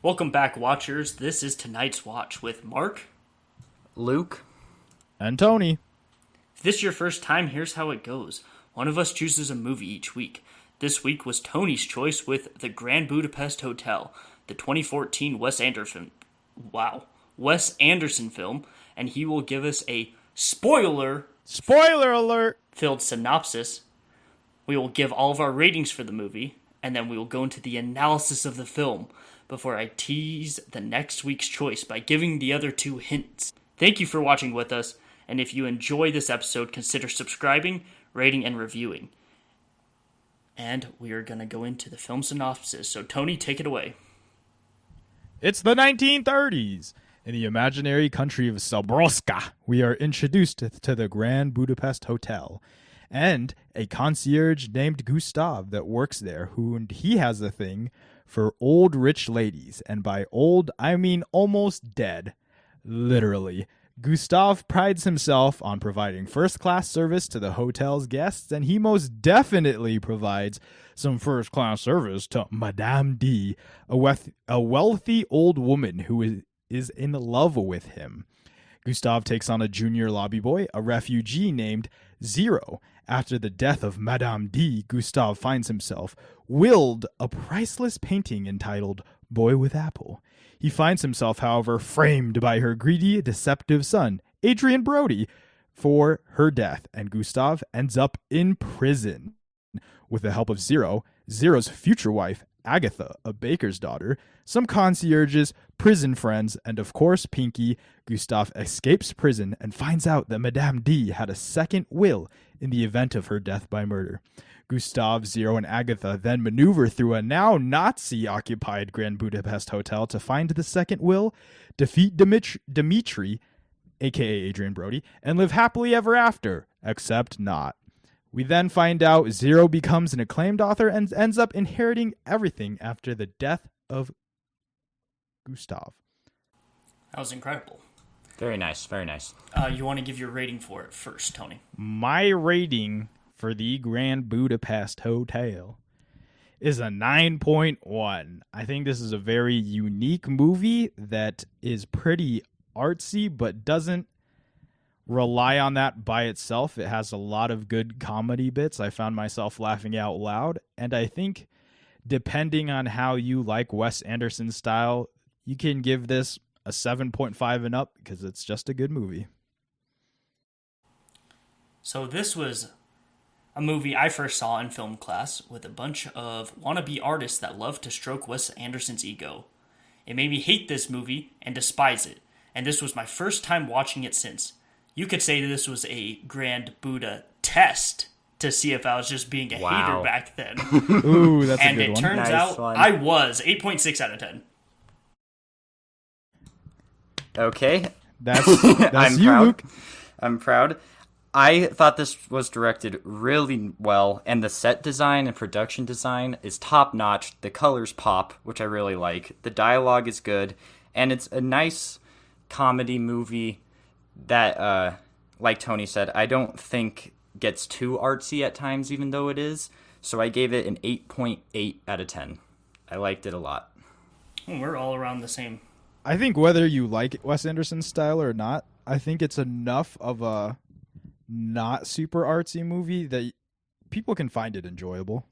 Welcome back, watchers. This is tonight's watch with Mark. Luke. And Tony. If this is your first time, here's how it goes. One of us chooses a movie each week. This week was Tony's choice with The Grand Budapest Hotel, the 2014 Wes Anderson film, and he will give us a spoiler alert filled synopsis. We will give all of our ratings for the movie, and then we will go into the analysis of the film before I tease the next week's choice by giving the other two hints. Thank you for watching with us, and if you enjoy this episode, consider subscribing, rating, and reviewing. And we are going to go into the film synopsis. So, Tony, take it away. It's the 1930s. In the imaginary country of Sabroska, we are introduced to the Grand Budapest Hotel and a concierge named Gustav that works there, he has a thing for old rich ladies, and by old, I mean almost dead. Literally. Gustav prides himself on providing first-class service to the hotel's guests, and he most definitely provides some first-class service to Madame D, a wealthy old woman who is in love with him. Gustav takes on a junior lobby boy, a refugee named Zero. After the death of Madame D, Gustav finds himself willed a priceless painting entitled Boy with Apple. He finds himself, however, framed by her greedy, deceptive son, Adrian Brody, for her death, and Gustav ends up in prison. With the help of Zero's future wife, Agatha, a baker's daughter, some concierges, prison friends, and of course Pinky, Gustav escapes prison and finds out that Madame D had a second will in the event of her death by murder. Gustav, Zero, and Agatha then maneuver through a now Nazi-occupied Grand Budapest Hotel to find the second will, defeat Dimitri, aka Adrian Brody, and live happily ever after, except not. We then find out Zero becomes an acclaimed author and ends up inheriting everything after the death of Gustav. That was incredible. Very nice, very nice. You want to give your rating for it first, Tony? My rating for the Grand Budapest Hotel is a 9.1. I think this is a very unique movie that is pretty artsy, but doesn't rely on that by itself. It has a lot of good comedy bits. I found myself laughing out loud, and I think depending on how you like Wes Anderson's style, you can give this a 7.5 and up because it's just a good movie. So this was a movie I first saw in film class with a bunch of wannabe artists that love to stroke Wes Anderson's ego. It made me hate this movie and despise it, and this was my first time watching it since. You could say this was a Grand Buddha test to see if I was just being a hater back then. Ooh, that's a good one. And it turns out I was 8.6 out of 10. Okay. That's I'm you, proud. Luke. I'm proud. I thought this was directed really well, and the set design and production design is top-notch. The colors pop, which I really like. The dialogue is good, and it's a nice comedy movie that, like Tony said, I don't think gets too artsy at times, even though it is. So I gave it an 8.8 out of 10. I liked it a lot. We're all around the same. I think whether you like Wes Anderson's style or not, I think it's enough of a not super artsy movie that people can find it enjoyable.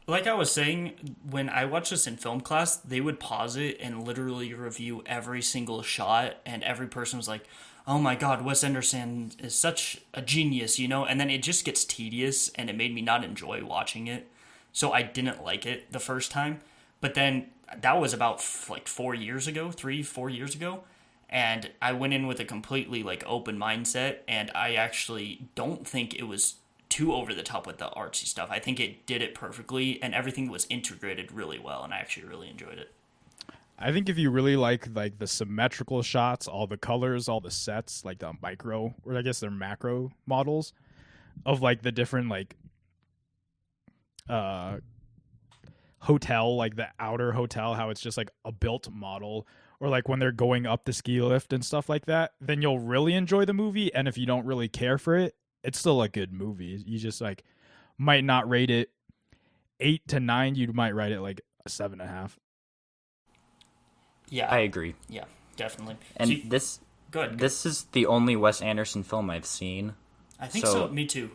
Like I was saying, when I watched this in film class, they would pause it and literally review every single shot, and every person was like, oh my god, Wes Anderson is such a genius, you know? And then it just gets tedious, and it made me not enjoy watching it. So I didn't like it the first time. But then that was about 4 years ago, 3-4 years ago. And I went in with a completely open mindset, and I actually don't think it was too over the top with the artsy stuff. I think it did it perfectly, and everything was integrated really well, and I actually really enjoyed it. I think if you really like the symmetrical shots, all the colors, all the sets, like the micro, or I guess they're macro models of the different hotel, the outer hotel, how it's just a built model, or when they're going up the ski lift and stuff like that, then you'll really enjoy the movie. And if you don't really care for it, it's still a good movie. You just might not rate it 8 to 9. You might rate it a 7.5. Yeah, I agree. Yeah, definitely. And See, this go ahead. this is the only Wes Anderson film I've seen. I think so. Me too.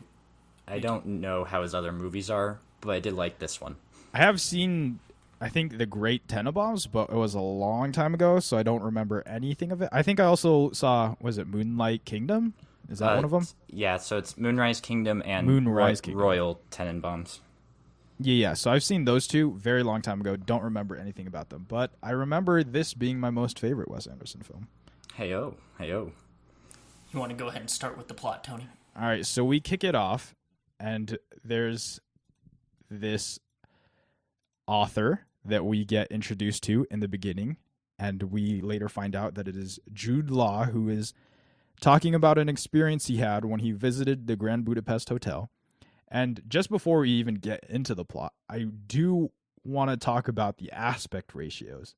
I don't know how his other movies are, but I did like this one. I have seen, I think, The Great Tenenbaums, but it was a long time ago, so I don't remember anything of it. I think I also saw, was it Moonlight Kingdom? Is that one of them? Yeah, so it's Moonrise Kingdom and Kingdom. Royal Tenenbaums. Yeah. So I've seen those two very long time ago. Don't remember anything about them, but I remember this being my most favorite Wes Anderson film. Hey-o. You want to go ahead and start with the plot, Tony? All right, so we kick it off, and there's this author that we get introduced to in the beginning, and we later find out that it is Jude Law, who is talking about an experience he had when he visited the Grand Budapest Hotel. And just before we even get into the plot, I do want to talk about the aspect ratios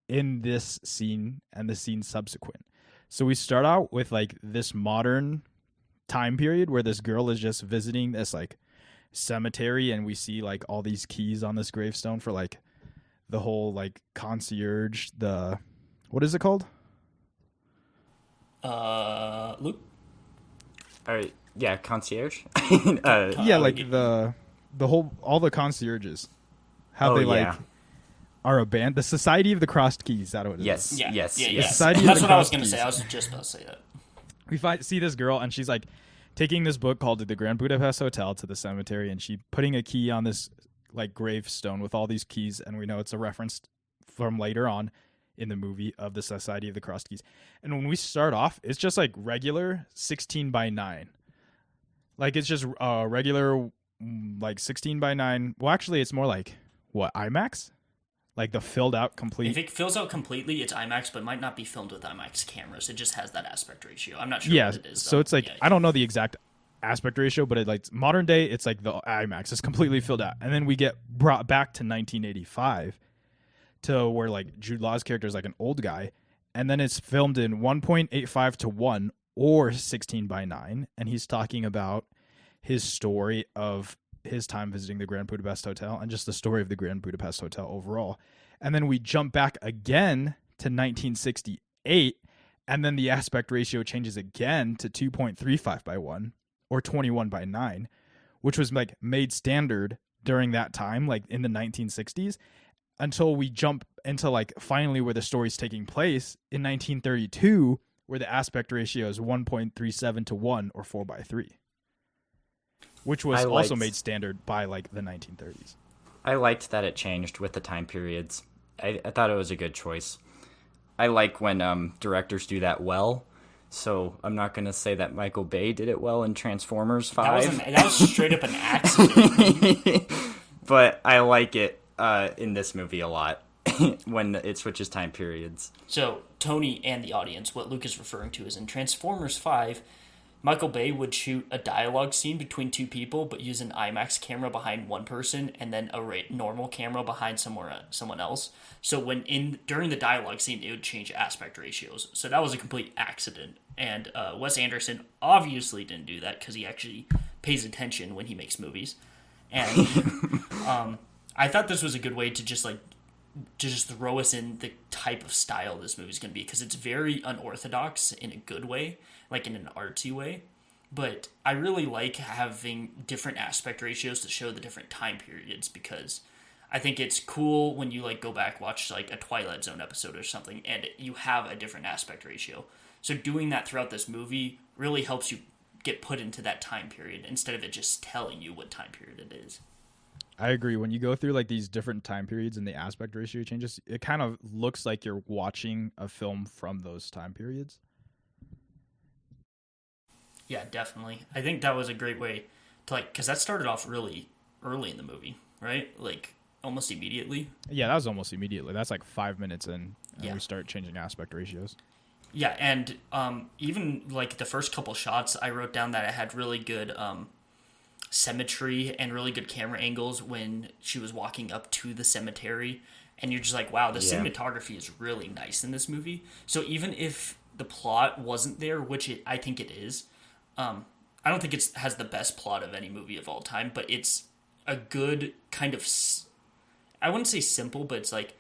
in this scene and the scene subsequent. So we start out with like this modern time period where this girl is just visiting this like cemetery, and we see like all these keys on this gravestone for like the whole like concierge, the, what is it called? Luke? All right, yeah, concierge. Yeah, like the whole, all the concierges, how they like are a band. The Society of the Crossed Keys. Is that what it is? Yes. That's what I was going to say. I was just about to say that. We see this girl, and she's like taking this book called The Grand Budapest Hotel to the cemetery, and she putting a key on this like gravestone with all these keys, and we know it's a reference from later on in the movie of the Society of the Crossed Keys. And when we start off, it's just like regular 16:9. Like it's just regular like 16:9. Well, actually, it's more like what, IMAX? Like the filled out complete. If it fills out completely, it's IMAX, but might not be filmed with IMAX cameras. It just has that aspect ratio. I'm not sure what it is. So it's like, I don't know the exact aspect ratio, but it like modern day, it's like the IMAX is completely filled out. And then we get brought back to 1985 to where like Jude Law's character is like an old guy, and then it's filmed in 1.85:1 or 16:9, and he's talking about his story of his time visiting the Grand Budapest Hotel and just the story of the Grand Budapest Hotel overall. And then we jump back again to 1968, and then the aspect ratio changes again to 2.35:1 or 21:9, which was like made standard during that time, like in the 1960s, until we jump into like finally where the story's taking place in 1932, where the aspect ratio is 1.37:1 or 4:3. Which was also made standard by like the 1930s. I liked that it changed with the time periods. I thought it was a good choice. I like when directors do that well. So I'm not going to say that Michael Bay did it well in Transformers 5. That was straight up an accident. But I like it in this movie a lot when it switches time periods. So Tony and the audience, what Luke is referring to is in Transformers 5, Michael Bay would shoot a dialogue scene between two people, but use an IMAX camera behind one person and then a normal camera behind someone else. So during the dialogue scene, it would change aspect ratios. So that was a complete accident. And Wes Anderson obviously didn't do that because he actually pays attention when he makes movies. And I thought this was a good way to just throw us in the type of style this movie's going to be, because it's very unorthodox in a good way, like in an artsy way. But I really like having different aspect ratios to show the different time periods, because I think it's cool when you like go back, watch like a Twilight Zone episode or something, and you have a different aspect ratio. So doing that throughout this movie really helps you get put into that time period instead of it just telling you what time period it is. I agree. When you go through like these different time periods and the aspect ratio changes, it kind of looks like you're watching a film from those time periods. Yeah, definitely. I think that was a great way to because that started off really early in the movie, right? Like almost immediately. Yeah, that was almost immediately. That's like 5 minutes in, and we start changing aspect ratios. Yeah, and even like the first couple shots, I wrote down that it had really good symmetry and really good camera angles when she was walking up to the cemetery, and you're just like, wow, the cinematography is really nice in this movie. So even if the plot wasn't there, which I think it is, I don't think it has the best plot of any movie of all time, but it's a good kind of, I wouldn't say simple, but it's like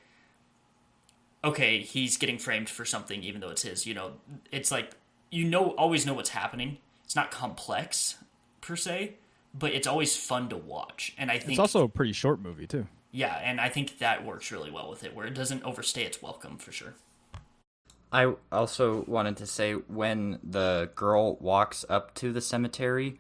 okay, he's getting framed for something even though it's his. It's like always know what's happening. It's not complex per se, but it's always fun to watch. And I think It's also a pretty short movie too. yeah, and I think that works really well with it, where it doesn't overstay its welcome for sure. I also wanted to say when the girl walks up to the cemetery,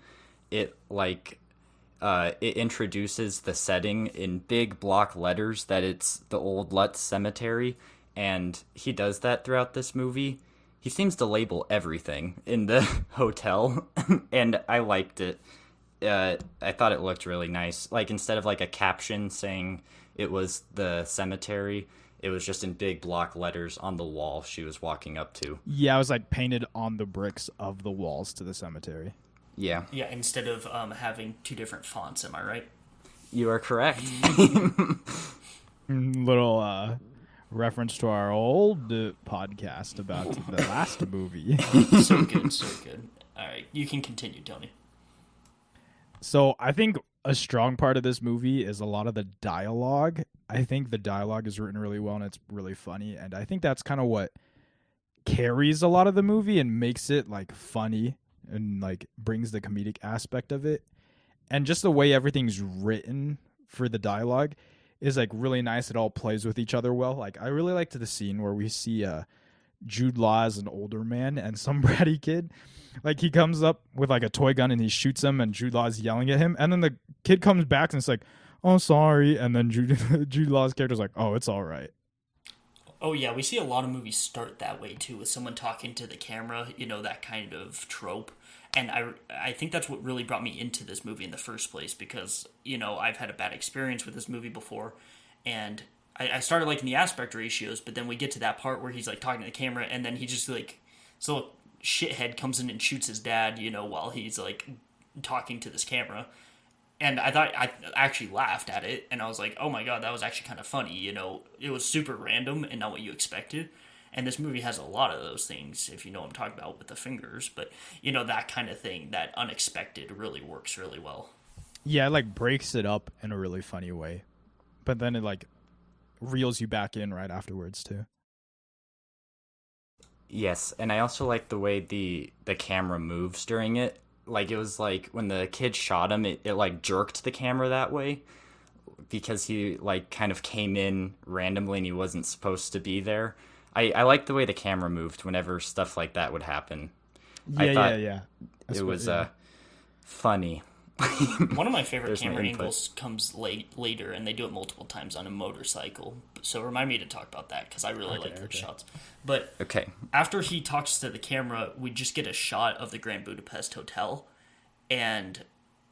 it it introduces the setting in big block letters that it's the old Lutz Cemetery, and he does that throughout this movie. He seems to label everything in the hotel, and I liked it. I thought it looked really nice. Like, instead of like a caption saying it was the cemetery, it was just in big block letters on the wall she was walking up to. Yeah, it was like painted on the bricks of the walls to the cemetery. Yeah. Yeah, instead of having two different fonts, am I right? You are correct. Little reference to our old podcast about the last movie. So good, so good. All right, you can continue, Tony. So I think a strong part of this movie is a lot of the dialogue. I think the dialogue is written really well and it's really funny. And I think that's kind of what carries a lot of the movie and makes it like funny and like brings the comedic aspect of it. And just the way everything's written for the dialogue is like really nice. It all plays with each other well. Like, I really liked the scene where we see Jude Law as an older man and some bratty kid. Like, he comes up with like a toy gun and he shoots him and Jude Law's yelling at him. And then the kid comes back and it's like, oh, sorry. And then Jude Law's character's like, oh, it's all right. Oh, yeah, we see a lot of movies start that way, too, with someone talking to the camera, that kind of trope. And I think that's what really brought me into this movie in the first place, because, I've had a bad experience with this movie before, and I started liking the aspect ratios, but then we get to that part where he's, like, talking to the camera, and then he just, like, so shithead comes in and shoots his dad, while he's, like, talking to this camera. And I actually laughed at it, and I was like, oh my god, that was actually kind of funny, It was super random and not what you expected. And this movie has a lot of those things, if you know what I'm talking about with the fingers. But, that kind of thing, that unexpected, really works really well. Yeah, it like breaks it up in a really funny way. But then it like reels you back in right afterwards, too. Yes, and I also like the way the camera moves during it. Like, it was like when the kid shot him, it like jerked the camera that way because he like kind of came in randomly and he wasn't supposed to be there. I like the way the camera moved whenever stuff like that would happen. Yeah. It was funny. One of my favorite camera angles comes later, and they do it multiple times on a motorcycle. So remind me to talk about that, because I really like those shots. But after he talks to the camera, we just get a shot of the Grand Budapest Hotel, and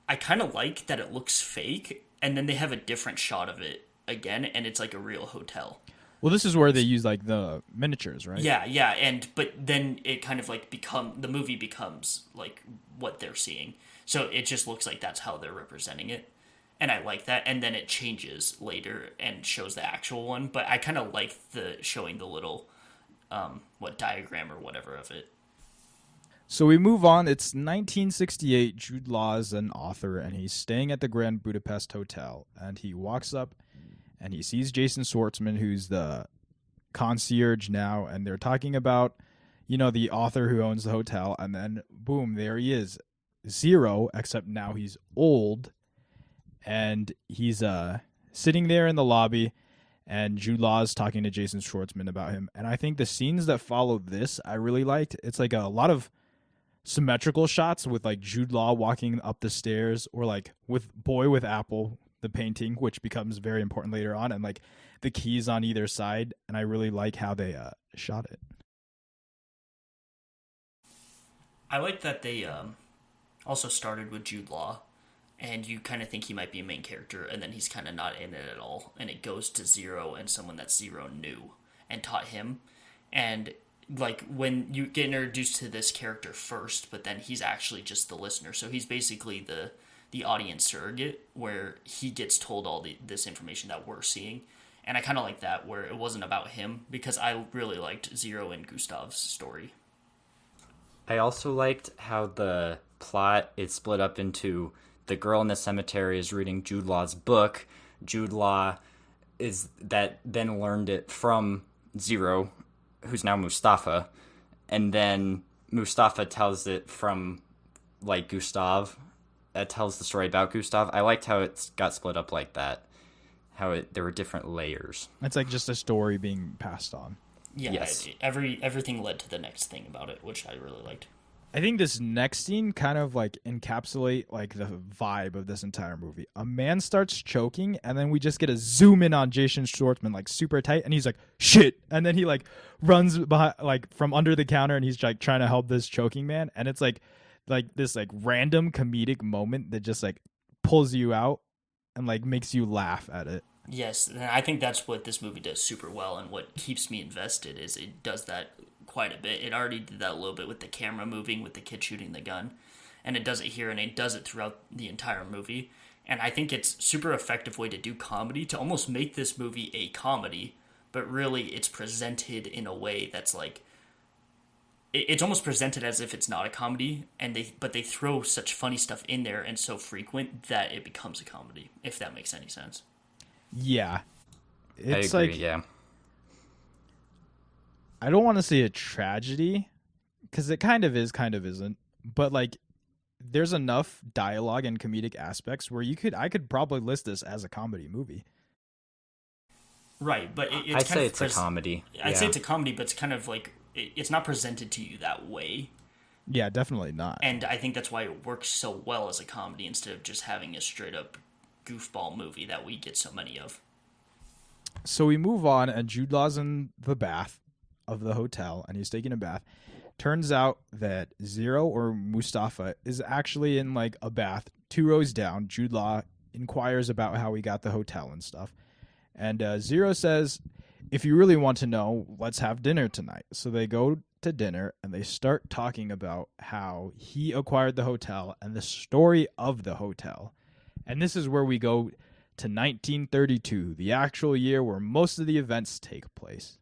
I kind of like that it looks fake, and then they have a different shot of it again, and it's like a real hotel. Well, this is where they use like the miniatures, right? Yeah, but then it kind of like the movie becomes like what they're seeing. So it just looks like that's how they're representing it. And I like that. And then it changes later and shows the actual one. But I kind of like showing the little, diagram or whatever of it. So we move on. It's 1968. Jude Law is an author, and he's staying at the Grand Budapest Hotel. And he walks up, and he sees Jason Schwartzman, who's the concierge now. And they're talking about, the author who owns the hotel. And then, boom, there he is. Zero, except now he's old, and he's sitting there in the lobby, and Jude Law is talking to Jason Schwartzman about him. And I think the scenes that follow this I really liked. It's like a lot of symmetrical shots with like Jude Law walking up the stairs, or like with Boy with Apple, the painting, which becomes very important later on, and like the keys on either side. And I really like how they shot it. I like that they also started with Jude Law, and you kind of think he might be a main character, and then he's kind of not in it at all, and it goes to Zero and someone that Zero knew and taught him. And like when you get introduced to this character first, but then he's actually just the listener, so he's basically the audience surrogate, where he gets told all this information that we're seeing. And I kind of like that, where it wasn't about him, because I really liked Zero and Gustav's story. I also liked how the plot is split up into the girl in the cemetery is reading Jude Law's book. Jude Law is that then learned it from Zero, who's now Mustafa, and then Mustafa tells it from, like, Gustav. Tells the story about Gustav. I liked how it got split up like that. There were different layers. It's like just a story being passed on. Yeah, yes. Everything led to the next thing about it, which I really liked. I think this next scene kind of like encapsulate like the vibe of this entire movie. A man starts choking, and then we just get a zoom in on Jason Schwartzman like super tight, and he's like shit, and then he like runs behind like from under the counter, and he's like trying to help this choking man, and it's like this like random comedic moment that just like pulls you out and like makes you laugh at it. Yes, and I think that's what this movie does super well, and what keeps me invested is it does that quite a bit. It already did that a little bit with the camera moving, with the kid shooting the gun, and it does it here, and it does it throughout the entire movie. And I think it's super effective way to do comedy, to almost make this movie a comedy, but really it's presented in a way that's like, it's almost presented as if it's not a comedy, but they throw such funny stuff in there and so frequent that it becomes a comedy, if that makes any sense. Yeah. It's I agree, like, yeah. I don't want to say a tragedy, because it kind of is, kind of isn't. But like, there's enough dialogue and comedic aspects where I could probably list this as a comedy movie. Right, but it's I'd kind say of it's a comedy. I'd say it's a comedy, but it's kind of like it's not presented to you that way. Yeah, definitely not. And I think that's why it works so well as a comedy instead of just having a straight up goofball movie that we get so many of. So we move on, and Jude Law's in the bath of the hotel, and he's taking a bath. Turns out that Zero, or Mustafa, is actually in like a bath 2 rows down. Jude Law inquires about how he got the hotel and stuff. And Zero says, if you really want to know, let's have dinner tonight. So they go to dinner, and they start talking about how he acquired the hotel and the story of the hotel. And this is where we go to 1932, the actual year where most of the events take place.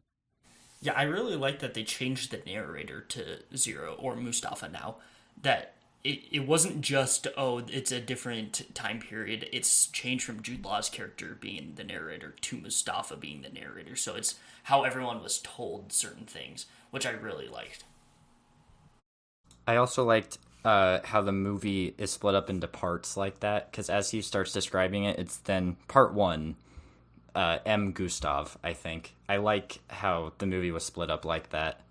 Yeah, I really like that they changed the narrator to Zero, or Mustafa now. That it wasn't just, oh, it's a different time period. It's changed from Jude Law's character being the narrator to Mustafa being the narrator. So it's how everyone was told certain things, which I really liked. I also liked how the movie is split up into parts like that, because as he starts describing it, it's then part one, M. Gustav, I think. I like how the movie was split up like that.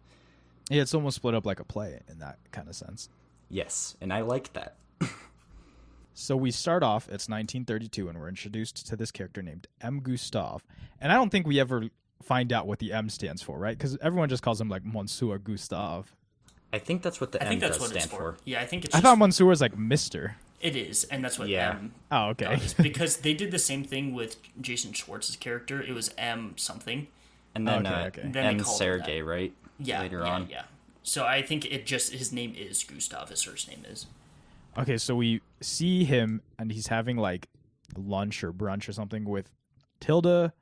Yeah, it's almost split up like a play in that kind of sense. Yes, and I like that. So we start off, it's 1932, and we're introduced to this character named M. Gustav. And I don't think we ever find out what the M stands for, right? Because everyone just calls him like Monsieur Gustav. I think that's what the M does stand for. Yeah, I think it's I thought Monsieur was like Mr. It is, and that's what Yeah. M Oh, okay. does. Because they did the same thing with Jason Schwartz's character. It was M something. And then, Okay. Then they M. called it Sergey, that. right? Yeah, Later yeah, on. yeah. So I think his name is Gustav, his first name is. Okay, so we see him, and he's having like lunch or brunch or something with Tilda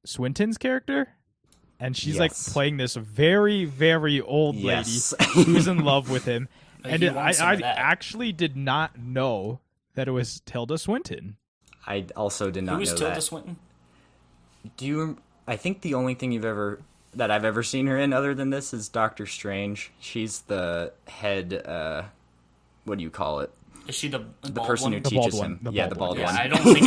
Swinton's character. And she's like Yes. playing this very, very old Yes. lady who's in love with him. And He wants some I of that. actually did not know that it was Tilda Swinton. I also did not Who is know Tilda that. Swinton? I think the only thing that I've ever seen her in other than this is Doctor Strange. She's the head, what do you call it? Is she the The bald person one? who The bald teaches one. him. The Yeah, bald the bald one. Yeah, one.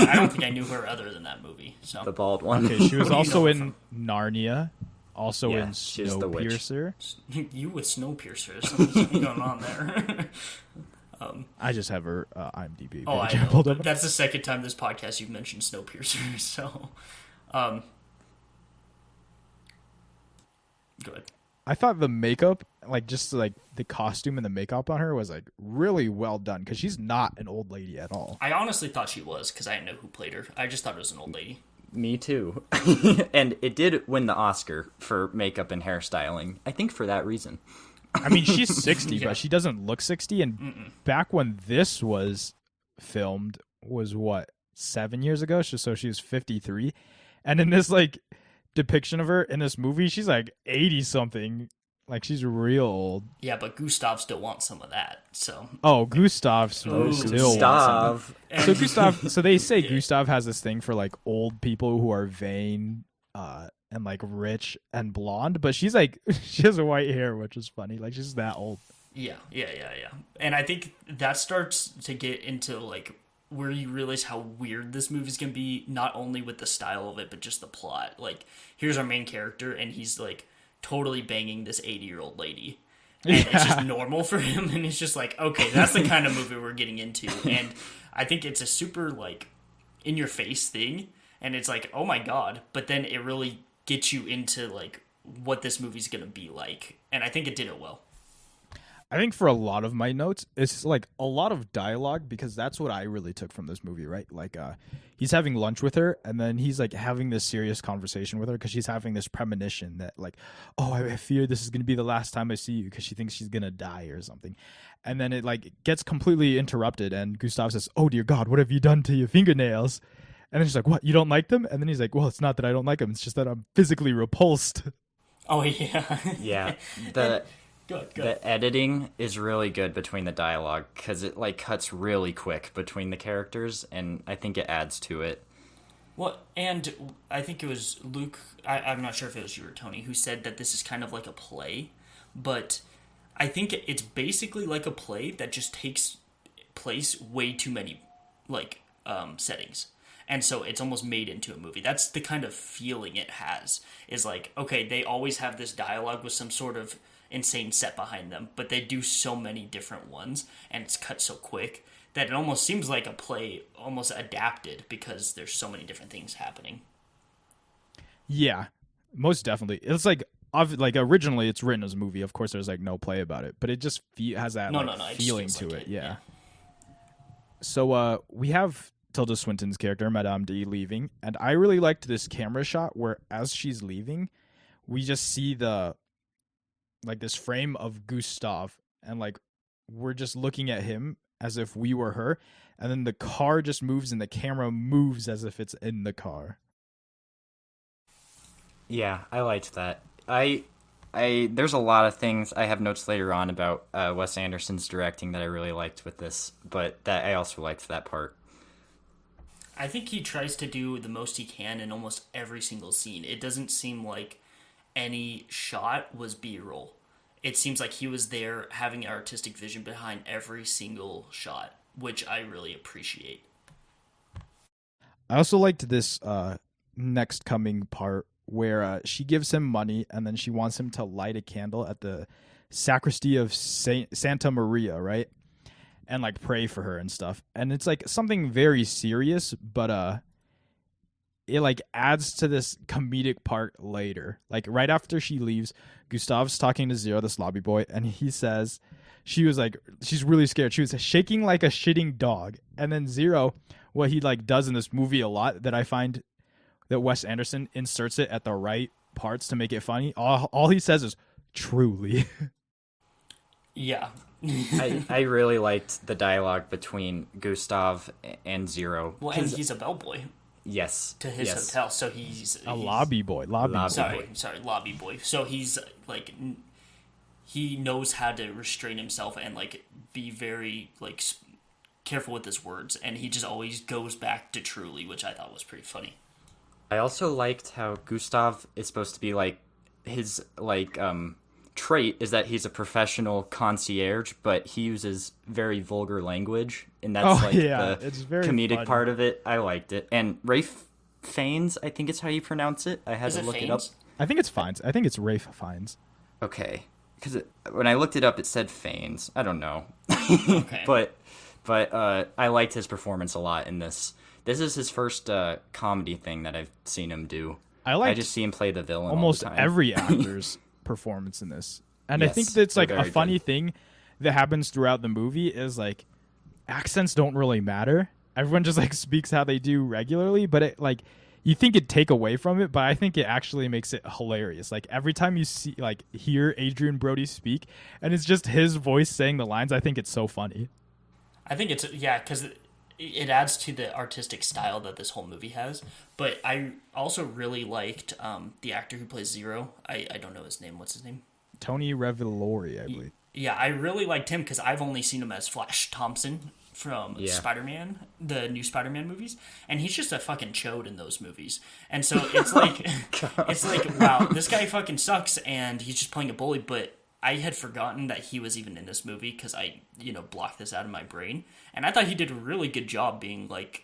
I don't think I knew her other than that movie. So The bald one. Okay, she was Who do you also know in from? Narnia, also Yeah, in she's the witch. Snowpiercer. you with Snowpiercer, something going on there. I just have her IMDb page Oh, I know. pulled up. That's the second time this podcast you've mentioned Snowpiercer. So, go ahead. I thought the makeup, like just like the costume and the makeup on her was like really well done because she's not an old lady at all. I honestly thought she was because I didn't know who played her. I just thought it was an old lady. Me too. And it did win the Oscar for makeup and hairstyling. I think for that reason. I mean, she's 60, Yeah. but she doesn't look 60. And back when this was filmed was what, 7 years ago? So she was 53. And in this like depiction of her in this movie, she's like 80 something. Like she's real old. Yeah, but Gustav still wants some of that. So Oh, Gustav still wants Gustav. it. So Gustav, so they say Gustav has this thing for like old people who are vain, and like rich and blonde, but she's like she has white hair, which is funny. Like she's that old. Yeah. And I think that starts to get into like where you realize how weird this movie's gonna be, not only with the style of it, but just the plot. Like, here's our main character, and he's like totally banging this 80-year-old lady. And it's just normal for him, and it's just like, okay, that's the kind of movie we're getting into. And I think it's a super like in your face thing, and it's like, oh my god, but then it really gets you into like what this movie's gonna be like, and I think it did it well. I think for a lot of my notes, it's like a lot of dialogue, because that's what I really took from this movie, right? Like, he's having lunch with her, and then he's like having this serious conversation with her because she's having this premonition that like, oh, I fear this is going to be the last time I see you, because she thinks she's going to die or something. And then it like gets completely interrupted, and Gustav says, oh dear God, what have you done to your fingernails? And then she's like, what, you don't like them? And then he's like, well, it's not that I don't like them, it's just that I'm physically repulsed. Oh yeah. Yeah. Good. The editing is really good between the dialogue, because it like cuts really quick between the characters, and I think it adds to it. Well, and I think it was Luke, I'm not sure if it was you or Tony, who said that this is kind of like a play, but I think it's basically like a play that just takes place way too many like settings. And so it's almost made into a movie. That's the kind of feeling it has. Is like, okay, they always have this dialogue with some sort of insane set behind them, but they do so many different ones, and it's cut so quick that it almost seems like a play almost adapted, because there's so many different things happening. Yeah, most definitely. It's like originally it's written as a movie. Of course, there's like no play about it, but it just has that feeling to it. Yeah. So we have Tilda Swinton's character, Madame D, leaving, and I really liked this camera shot where as she's leaving, we just see this frame of Gustav, and like we're just looking at him as if we were her, and then the car just moves and the camera moves as if it's in the car. Yeah, I liked that. I there's a lot of things I have notes later on about Wes Anderson's directing that I really liked with this, but that I also liked that part. I think he tries to do the most he can in almost every single scene. It doesn't seem like any shot was B-roll. It seems like he was there having artistic vision behind every single shot, which I really appreciate. I also liked this next coming part where she gives him money, and then she wants him to light a candle at the sacristy of Santa Maria, right? And like pray for her and stuff. And it's like something very serious, but it like adds to this comedic part later. Like right after she leaves, Gustav's talking to Zero, this lobby boy, and he says she's really scared. She was shaking like a shitting dog. And then Zero, what he like does in this movie a lot, that I find that Wes Anderson inserts it at the right parts to make it funny. All he says is truly. Yeah. I really liked the dialogue between Gustav and Zero. Well, and he's a bellboy. Yes. To his hotel, so he's a lobby boy. Sorry, lobby boy. So he's like, he knows how to restrain himself and like be very like careful with his words, and he just always goes back to truly, which I thought was pretty funny. I also liked how Gustav is supposed to be like his trait is that he's a professional concierge, but he uses very vulgar language, and that's it's very comedic funny. part of it. I liked it. And Rafe Fiennes, I think is how you pronounce it. I had to look it up. I think it's Fiennes. I think it's Rafe Fiennes. Okay, because when I looked it up, it said Fiennes. I don't know. Okay. but I liked his performance a lot in this. This is his first comedy thing that I've seen him do. I just see him play the villain almost all the time. every actor's performance in this. And Yes, I think that's like a funny good. thing that happens throughout the movie is like accents don't really matter. Everyone just like speaks how they do regularly, but it like you think it'd take away from it, but I think it actually makes it hilarious. Like every time you hear Adrian Brody speak and it's just his voice saying the lines, I think it's so funny. I think it's, because it adds to the artistic style that this whole movie has. But I also really liked the actor who plays Zero. I don't know his name. What's his name? Tony Revolori, I believe. Yeah, I really liked him because I've only seen him as Flash Thompson from Yeah. Spider-Man, the new Spider-Man movies, and he's just a fucking chode in those movies. And so it's like, wow, this guy fucking sucks, and he's just playing a bully. But I had forgotten that he was even in this movie because I, blocked this out of my brain, and I thought he did a really good job being like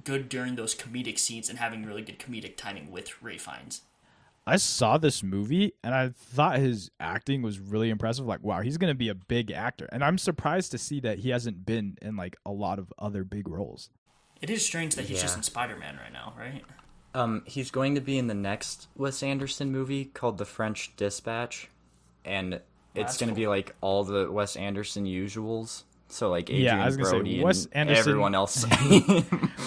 good during those comedic scenes and having really good comedic timing with Ralph Fiennes. I saw this movie and I thought his acting was really impressive. Like, wow, he's going to be a big actor. And I'm surprised to see that he hasn't been in like a lot of other big roles. It is strange that he's just in Spider-Man right now, right? He's going to be in the next Wes Anderson movie called The French Dispatch, and it's going to be like all the Wes Anderson usuals. So like Adrian Brody and everyone else.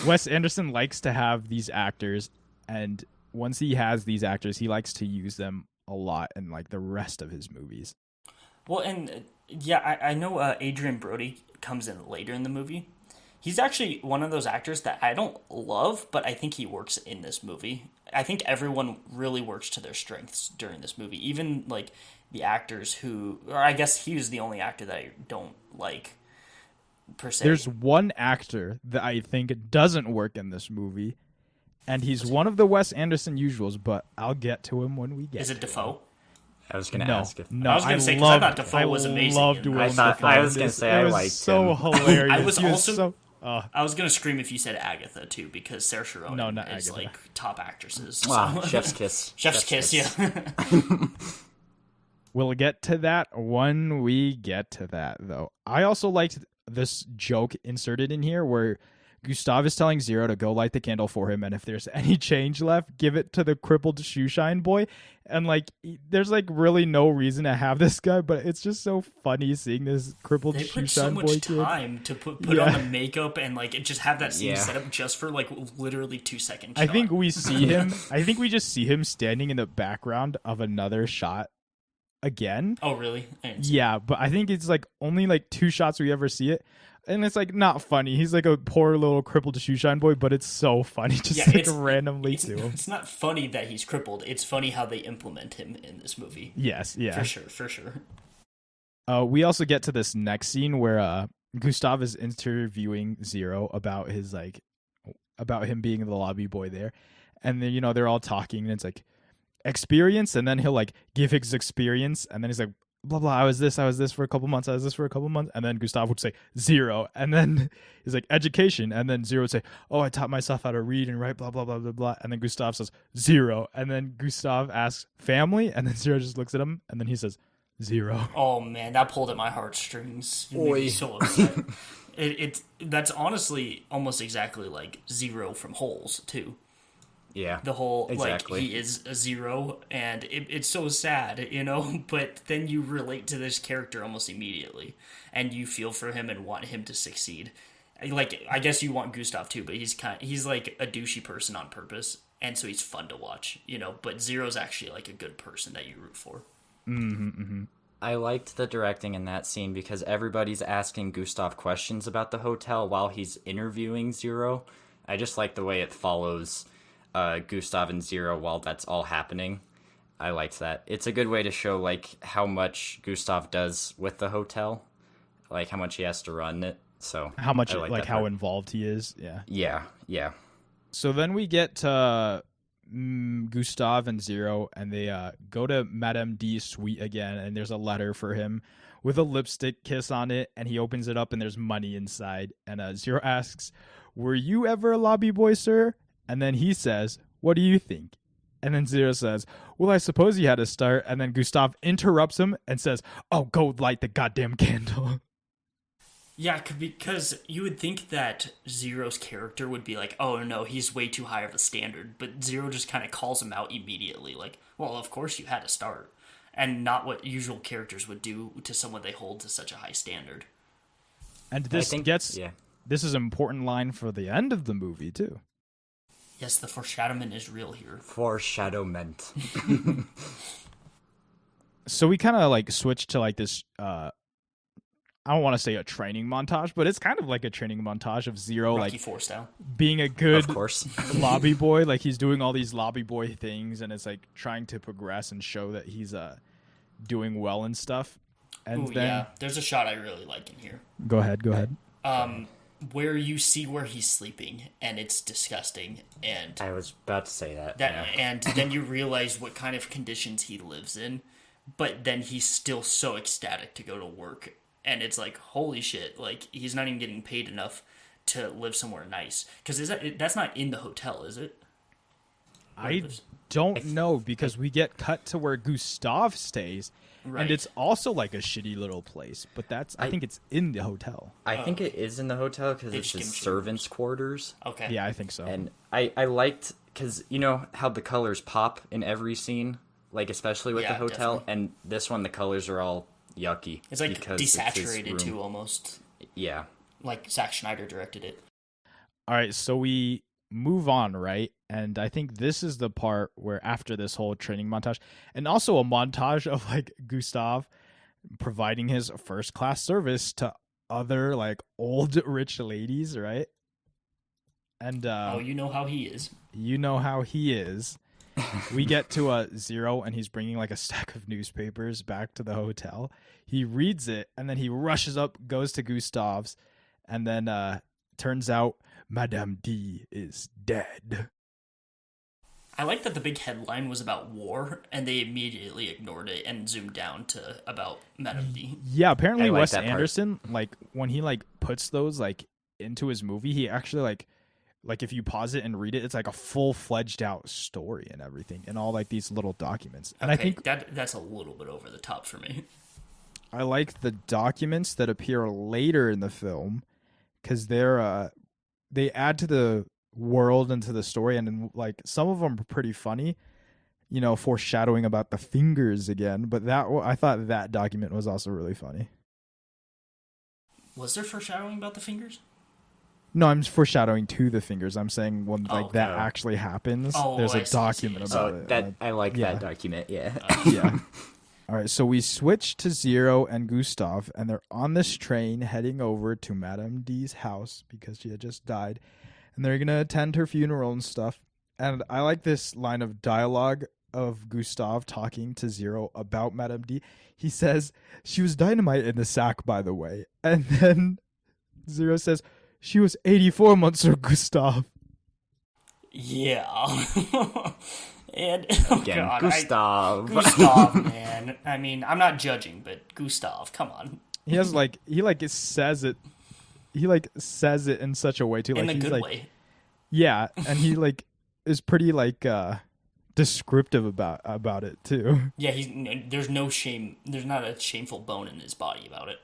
Wes Anderson likes to have these actors, and once he has these actors, he likes to use them a lot in like the rest of his movies. Well, and I know Adrian Brody comes in later in the movie. He's actually one of those actors that I don't love, but I think he works in this movie. I think everyone really works to their strengths during this movie. Even like the actors who, or I guess he was the only actor that I don't like per se. There's one actor that I think doesn't work in this movie, and he's one of the Wes Anderson usuals, but I'll get to him when we get to him. Is it Defoe? I was going to ask if... No, I was going to say, because I thought Defoe was amazing. I loved Willem Dafoe. I was going to say I liked him. So hilarious. I was also... I was going to scream if you said Agatha, too, because Saoirse Ronan is, Agatha. like, top actresses. So. Wow, chef's kiss. Chef's kiss, yeah. We'll get to that when we get to that, though. I also liked this joke inserted in here where Gustav is telling Zero to go light the candle for him, and if there's any change left, give it to the crippled shoeshine boy. And like, there's like really no reason to have this guy, but it's just so funny seeing this crippled shoeshine boy. They put so much time to put on the makeup and like just have that scene set up just for like literally 2 seconds. I think we see him. I think we just see him standing in the background of another shot again. Oh, really? Yeah, but I think it's like only like 2 shots we ever see it. And it's like not funny. He's like a poor little crippled shoeshine boy, but it's so funny just like randomly to him. It's not funny that he's crippled. It's funny how they implement him in this movie. Yes, yeah. For sure. We also get to this next scene where Gustav is interviewing Zero about his about him being the lobby boy there. And then, they're all talking and it's like experience, and then he'll like give his experience, and then he's like, blah blah, I was this for a couple months, and then Gustav would say 0, and then he's like education, and then 0 would say, oh, I taught myself how to read and write, blah blah blah blah blah, and then Gustav says 0, and then Gustav asks family, and then 0 just looks at him, and then he says 0. Oh man, that pulled at my heartstrings. It made me so upset. That's honestly almost exactly like 0 from Holes too. Yeah, the whole exactly. Like he is a 0, and it's so sad, But then you relate to this character almost immediately, and you feel for him and want him to succeed. Like I guess you want Gustav too, but he's like a douchey person on purpose, and so he's fun to watch, But Zero's actually like a good person that you root for. Mm-hmm, mm-hmm. I liked the directing in that scene because everybody's asking Gustav questions about the hotel while he's interviewing Zero. I just like the way it follows Gustav and Zero while that's all happening. I liked that. It's a good way to show like how much Gustav does with the hotel, like how much he has to run it. So how much like how involved he is. Yeah. So then we get to Gustav and Zero, and they go to Madame D's suite again, and there's a letter for him with a lipstick kiss on it, and he opens it up and there's money inside, and Zero asks, were you ever a lobby boy, sir? And then he says, what do you think? And then Zero says, well, I suppose he had a start. And then Gustav interrupts him and says, oh, go light the goddamn candle. Yeah, because you would think that Zero's character would be like, oh, no, he's way too high of a standard. But Zero just kind of calls him out immediately. Like, well, of course you had a start. And not what usual characters would do to someone they hold to such a high standard. And this this is an important line for the end of the movie, too. Yes, the foreshadowment is real here. Foreshadowment. So we kind of like switched to like this, I don't want to say a training montage, but it's kind of like a training montage of Zero, Rocky like IV style, being a good of course. lobby boy. Like he's doing all these lobby boy things, and it's like trying to progress and show that he's doing well and stuff. And there's a shot I really like in here. Go ahead. where you see where he's sleeping, and it's disgusting. And I was about to say that. and then you realize what kind of conditions he lives in, but then he's still so ecstatic to go to work, and it's like, holy shit! Like, he's not even getting paid enough to live somewhere nice. Because that's not in the hotel, is it? I don't know, because we get cut to where Gustav stays, and it's also like a shitty little place, but I think it's in the hotel. I think it is in the hotel because it's his servants' quarters. Okay. Yeah, I think so. And I liked, because you know how the colors pop in every scene, like especially with the hotel, definitely. And this one the colors are all yucky. It's like desaturated too, almost. Yeah. Like Zack Snyder directed it. All right, so we move on, right? And I think this is the part where after this whole training montage, and also a montage of like Gustav providing his first class service to other like old rich ladies, right? And you know how he is. You know how he is. We get to Zero, and he's bringing like a stack of newspapers back to the hotel. He reads it, and then he rushes up, goes to Gustav's, and then turns out Madame D is dead. I like that the big headline was about war, and they immediately ignored it and zoomed down to about Madame D. Yeah, apparently Wes Anderson, like when he like puts those like into his movie, he actually like if you pause it and read it, it's like a full-fledged out story and everything, and all like these little documents. And I think that's a little bit over the top for me. I like the documents that appear later in the film because they add to the world and to the story, and like some of them are pretty funny, you know, foreshadowing about the fingers again. But I thought that document was also really funny. Was there foreshadowing about the fingers? No, I'm foreshadowing to the fingers. I'm saying when that actually happens, there's a document about it. That I like that document. Yeah. Yeah. All right, so we switch to Zero and Gustav, and they're on this train heading over to Madame D's house because she had just died, and they're gonna attend her funeral and stuff. And I like this line of dialogue of Gustav talking to Zero about Madame D. He says, "She was dynamite in the sack, by the way," and then Zero says, "She was 84 months old, Gustav." Yeah. And again, God, Gustav. Gustav, man. I mean, I'm not judging, but Gustav, come on. He has he says it in such a way too, like in a he's good like, way. Yeah, and he like is pretty like descriptive about it too. Yeah, there's no shame. There's not a shameful bone in his body about it.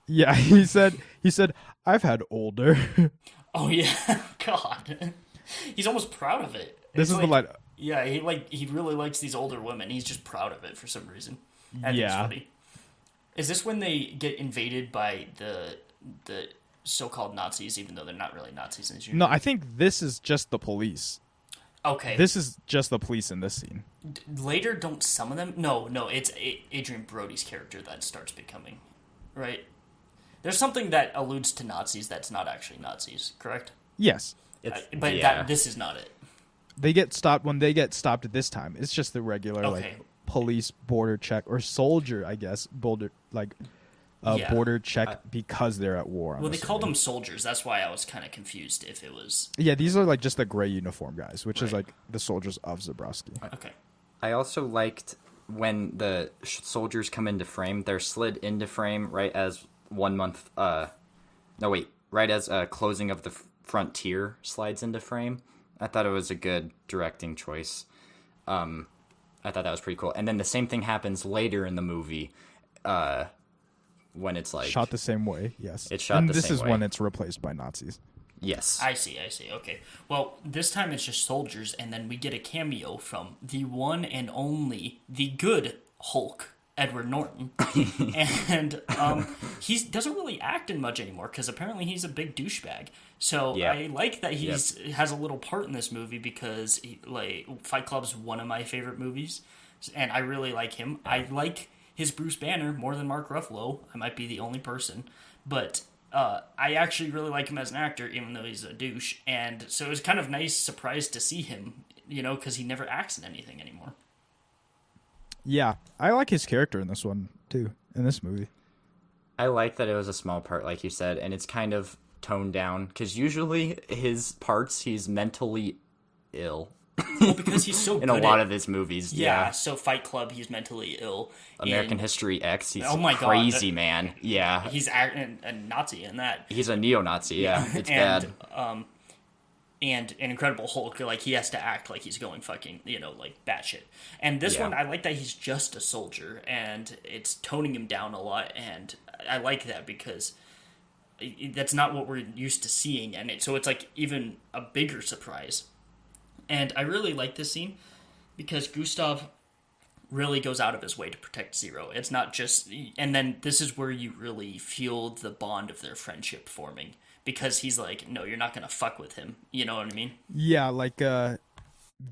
Yeah, he said I've had older. Oh yeah, God. He's almost proud of it. This is like, the line. Yeah, he really likes these older women. He's just proud of it for some reason. I think it's funny. Is this when they get invaded by the so-called Nazis, even though they're not really Nazis in this universe? No, I think this is just the police. Okay. This is just the police in this scene. Later, don't some of them? No, it's Adrian Brody's character that starts becoming, right? There's something that alludes to Nazis that's not actually Nazis, correct? Yes. This is not it. They get stopped when they get stopped at this time. It's just the regular like police border check or soldier, I guess, border check because they're at war. Well, they called them soldiers. That's why I was kind of confused if it was. Yeah, these are like just the gray uniform guys, which is like the soldiers of Zabrowski. Okay. I also liked when the soldiers come into frame. They're slid into frame right as 1 month. Right as closing of the frontier slides into frame. I thought it was a good directing choice. I thought that was pretty cool. And then the same thing happens later in the movie when it's like... Shot the same way, yes. It's shot the same way. And this is when it's replaced by Nazis. Yes. I see. Okay. Well, this time it's just soldiers, and then we get a cameo from the one and only, the good Hulk, Edward Norton. And he doesn't really act in much anymore because apparently he's a big douchebag. So I like that he has a little part in this movie because Fight Club's one of my favorite movies, and I really like him. I like his Bruce Banner more than Mark Ruffalo. I might be the only person, but I actually really like him as an actor, even though he's a douche. And so it was kind of nice surprise to see him, because he never acts in anything anymore. Yeah, I like his character in this one too. In this movie, I like that it was a small part, like you said, and it's kind of toned down, because usually his parts, he's mentally ill. Well, because he's so in good a lot of his movies. Yeah, so Fight Club, he's mentally ill. American History X, he's oh my crazy, God. man. Yeah. He's a Nazi in that. He's a neo-Nazi, yeah. It's bad. And an Incredible Hulk, like, he has to act like he's going fucking, like, batshit. And this one, I like that he's just a soldier, and it's toning him down a lot, and I like that because that's not what we're used to seeing, and so it's, like, even a bigger surprise. And I really like this scene because Gustav really goes out of his way to protect Zero. It's not just... And then this is where you really feel the bond of their friendship forming. Because he's like, no, you're not going to fuck with him. You know what I mean? Yeah, like the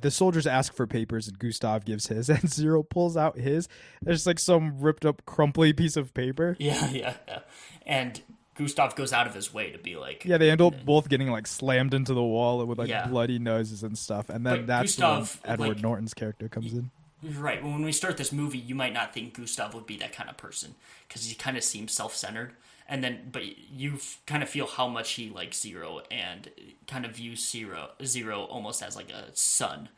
soldiers ask for papers and Gustav gives his and Zero pulls out his. There's like some ripped up crumply piece of paper. Yeah. And Gustav goes out of his way to be like... Yeah, they end up both getting like slammed into the wall with like bloody noses and stuff. And then that's Gustav, when Edward Norton's character comes in. Right. When we start this movie, you might not think Gustav would be that kind of person. Because he kind of seems self-centered. And then, but you kind of feel how much he likes Zero and kind of views Zero almost as like a son,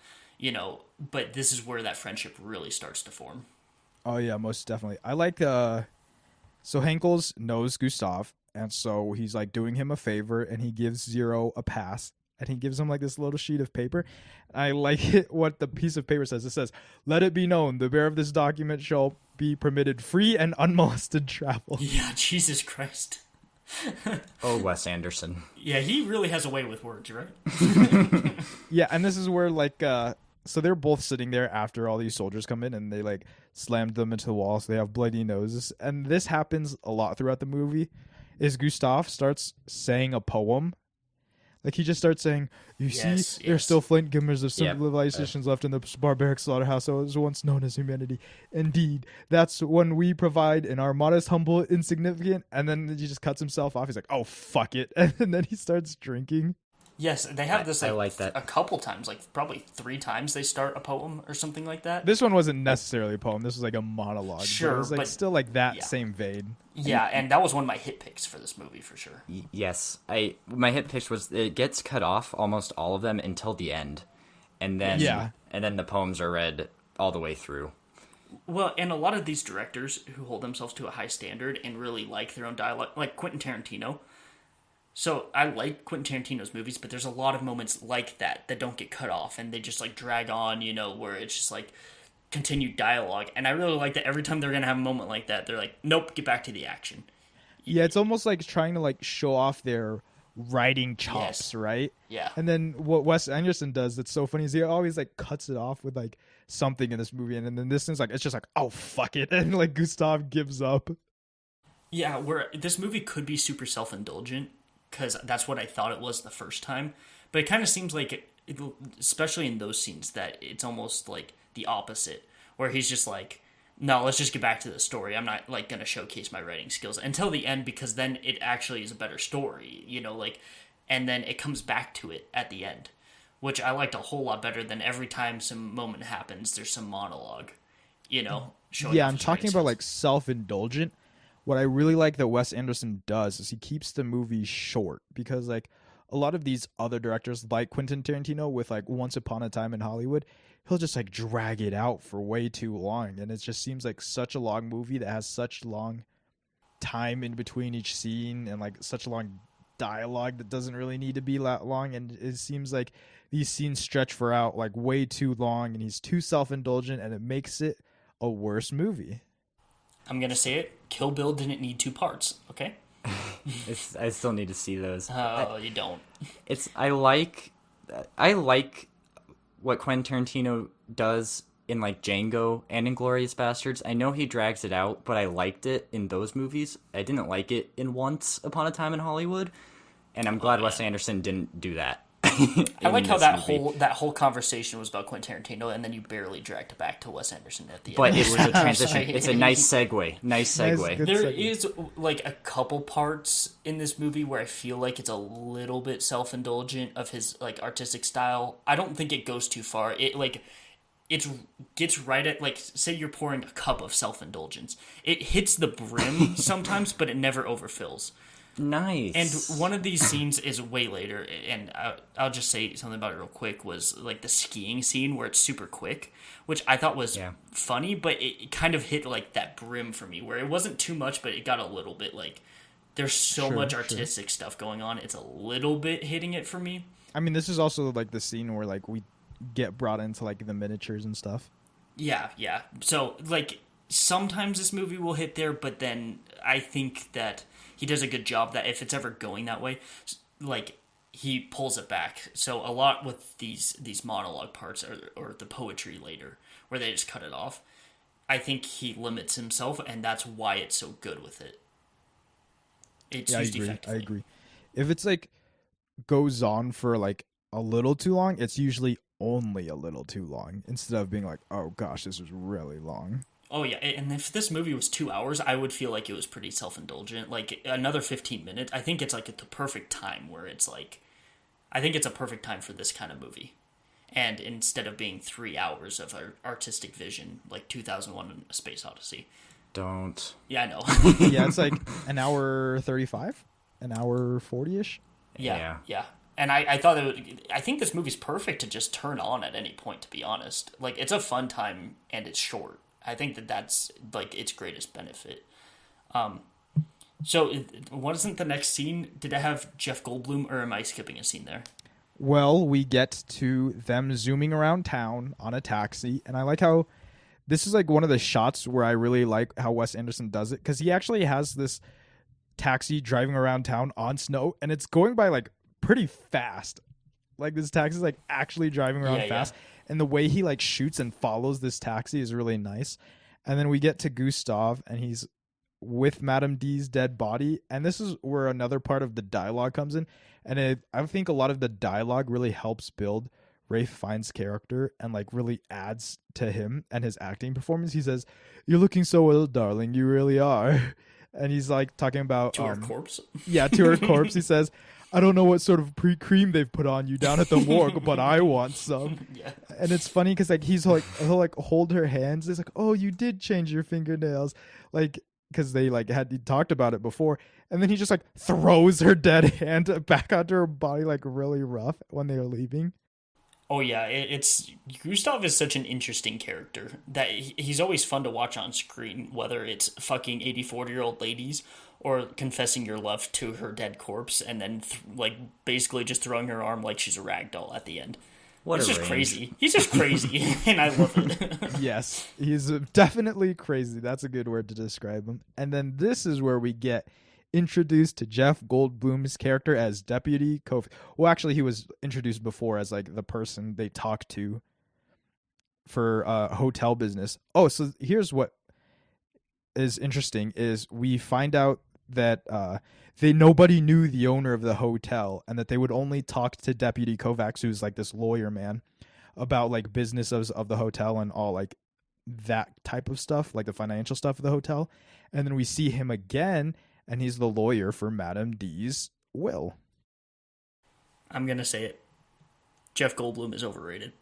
but this is where that friendship really starts to form. Oh yeah, most definitely. I like, so Henkels knows Gustav, and so he's like doing him a favor, and he gives Zero a pass, and he gives him like this little sheet of paper. I like it, what the piece of paper says. It says, "Let it be known, the bearer of this document shall be permitted free and unmolested travel." Yeah, Jesus Christ. Oh, Wes Anderson. Yeah, he really has a way with words, right? Yeah, and this is where like so they're both sitting there after all these soldiers come in and they like slammed them into the wall, so they have bloody noses. And this happens a lot throughout the movie. Is Gustav starts saying a poem. Like, he just starts saying, "You see, there are still flint glimmers of civilizations left in the barbaric slaughterhouse that was once known as humanity. Indeed, that's when we provide in our modest, humble, insignificant," and then he just cuts himself off. He's like, "Oh, fuck it." And then he starts drinking. Yes, they have this I like that. a couple times, like probably 3 times they start a poem or something like that. This one wasn't necessarily a poem. This was like a monologue. Sure, but it was like still like that same vein. Yeah, and that was one of my hit picks for this movie for sure. Yes, my hit pitch was it gets cut off, almost all of them, until the end, and then the poems are read all the way through. Well, and a lot of these directors who hold themselves to a high standard and really like their own dialogue, like Quentin Tarantino. So I like Quentin Tarantino's movies, but there's a lot of moments like that don't get cut off, and they just like drag on, where it's just like continued dialogue. And I really like that every time they're gonna have a moment like that, they're like, "Nope, get back to the action." Yeah, it's almost like trying to like show off their writing chops, right? Yeah. And then what Wes Anderson does that's so funny is he always like cuts it off with like something in this movie, and then this thing's like it's just like, "Oh, fuck it," and like Gustav gives up. Yeah, where this movie could be super self-indulgent, because that's what I thought it was the first time. But it kind of seems like, especially in those scenes, that it's almost like the opposite, where he's just like, "No, let's just get back to the story. I'm not like going to showcase my writing skills until the end, because then it actually is a better story, and then it comes back to it at the end, which I liked a whole lot better than every time some moment happens, there's some monologue, showing Yeah, off I'm his talking writing about skills. like self-indulgent. What I really like that Wes Anderson does is he keeps the movie short, because like a lot of these other directors like Quentin Tarantino with like Once Upon a Time in Hollywood, he'll just like drag it out for way too long, and it just seems like such a long movie that has such long time in between each scene and like such a long dialogue that doesn't really need to be that long, and it seems like these scenes stretch for out like way too long, and he's too self-indulgent, and it makes it a worse movie. I'm going to say it, Kill Bill didn't need 2 parts, okay? I still need to see those. Oh, you don't. I like what Quentin Tarantino does in like Django and Inglourious Bastards. I know he drags it out, but I liked it in those movies. I didn't like it in Once Upon a Time in Hollywood, and I'm glad Wes Anderson didn't do that. I like how that whole conversation was about Quentin Tarantino, and then you barely dragged it back to Wes Anderson at the end. But it was a transition. It's a nice segue. Nice segue. Good There segue. is like a couple parts in this movie where I feel like it's a little bit self-indulgent of his like artistic style. I don't think it goes too far. It gets right at, like, say you're pouring a cup of self-indulgence. It hits the brim sometimes, but it never overfills. Nice. And one of these scenes is way later, and I'll just say something about it real quick, was like the skiing scene where it's super quick, which I thought was funny, but it kind of hit like that brim for me, where it wasn't too much, but it got a little bit like, there's so much artistic stuff going on, it's a little bit hitting it for me. I mean, this is also like the scene where like we get brought into like the miniatures and stuff. Yeah. So like sometimes this movie will hit there, but then I think that he does a good job that if it's ever going that way, like he pulls it back. So a lot with these monologue parts or the poetry later where they just cut it off, I think he limits himself, and that's why it's so good with it. It's used effectively. I agree. If it's like goes on for like a little too long, it's usually only a little too long instead of being like, oh gosh, this was really long. Oh, yeah, and if this movie was 2 hours, I would feel like it was pretty self-indulgent. Like, another 15 minutes, I think it's, like, at the perfect time where it's, like... I think it's a perfect time for this kind of movie. And instead of being 3 hours of artistic vision, like 2001 A Space Odyssey. Don't. Yeah, I know. Yeah, it's, like, an hour 35? An hour 40-ish? Yeah. And I thought I think this movie's perfect to just turn on at any point, to be honest. Like, it's a fun time, and it's short. I think that's like its greatest benefit. So wasn't the next scene? Did it have Jeff Goldblum, or am I skipping a scene there? Well, we get to them zooming around town on a taxi, and I like how this is like one of the shots where I really like how Wes Anderson does it, because he actually has this taxi driving around town on snow, and it's going by like pretty fast. Like this taxi is like actually driving around fast. Yeah. And the way he like shoots and follows this taxi is really nice. And then we get to Gustav, and he's with Madame D's dead body. And this is where another part of the dialogue comes in. And I think a lot of the dialogue really helps build Ralph Fiennes' character and like really adds to him and his acting performance. He says, "You're looking so ill, darling. You really are." And he's like talking about to her corpse. Yeah, to her corpse. He says, "I don't know what sort of cream they've put on you down at the morgue, but I want some." Yeah. And it's funny because like he'll like hold her hands. It's like, "Oh, you did change your fingernails," like because they like had talked about it before. And then he just like throws her dead hand back onto her body like really rough when they are leaving. Oh yeah, it's Gustav is such an interesting character that he's always fun to watch on screen, whether it's fucking 84-year-old ladies or confessing your love to her dead corpse and then like basically just throwing her arm like she's a rag doll at the end. It's just crazy. He's just crazy, and I love it. Yes, he's definitely crazy. That's a good word to describe him. And then this is where we get introduced to Jeff Goldblum's character as Deputy Kofi. Well, actually, he was introduced before as like the person they talk to for hotel business. Oh, so here's what is interesting: is we find out that nobody knew the owner of the hotel, and that they would only talk to Deputy Kovacs, who's like this lawyer man, about like business of the hotel and all like that type of stuff, like the financial stuff of the hotel. And then we see him again, and he's the lawyer for Madame D's will. I'm gonna say it. Jeff Goldblum is overrated.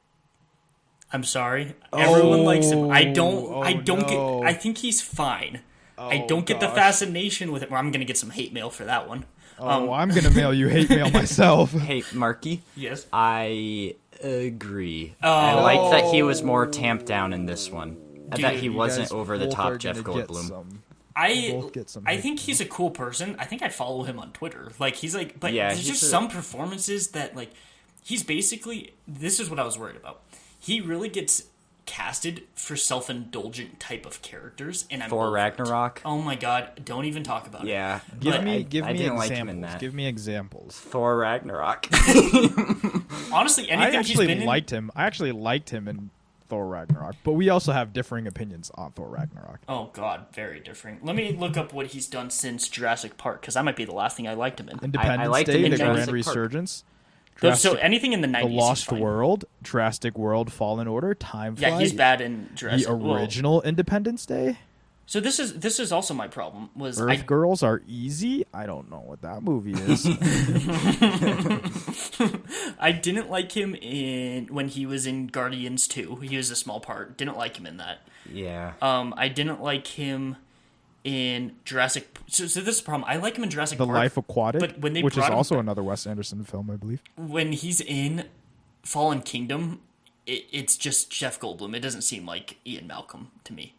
I'm sorry. Everyone likes him. I think he's fine. I don't get the fascination with it. Well, I'm going to get some hate mail for that one. I'm going to mail you hate mail myself. Hey, Marky. Yes? I agree. I like that he was more tamped down in this one. Dude, that he wasn't over the top Jeff Goldblum. I think he's a cool person. I think I follow him on Twitter. Like, he's like... But there's just some performances that, like... He's basically... This is what I was worried about. He really gets casted for self-indulgent type of characters, and I'm Thor Ragnarok. Oh my god! Don't even talk about it. Yeah, give me examples. Give me examples. Thor Ragnarok. Honestly, anything I actually liked him in Thor Ragnarok, but we also have differing opinions on Thor Ragnarok. Oh god, very differing. Let me look up what he's done since Jurassic Park, because that might be the last thing I liked him in. Independence Day, The Grand Resurgence. So anything in the 90s. The Lost World, Jurassic World, Fallen Order, Time Flight. Yeah, he's bad in Jurassic. The original Independence Day. So this is also my problem. Was Earth Girls Are Easy? I don't know what that movie is. I didn't like him when he was in Guardians 2. He was a small part. Didn't like him in that. Yeah. I didn't like him in Jurassic. So this is the problem. I like him in Jurassic The Park. Life Aquatic, but when they which is brought him also back- another Wes Anderson film, I believe. when he's in Fallen Kingdom, it's just Jeff Goldblum. It doesn't seem like Ian Malcolm to me.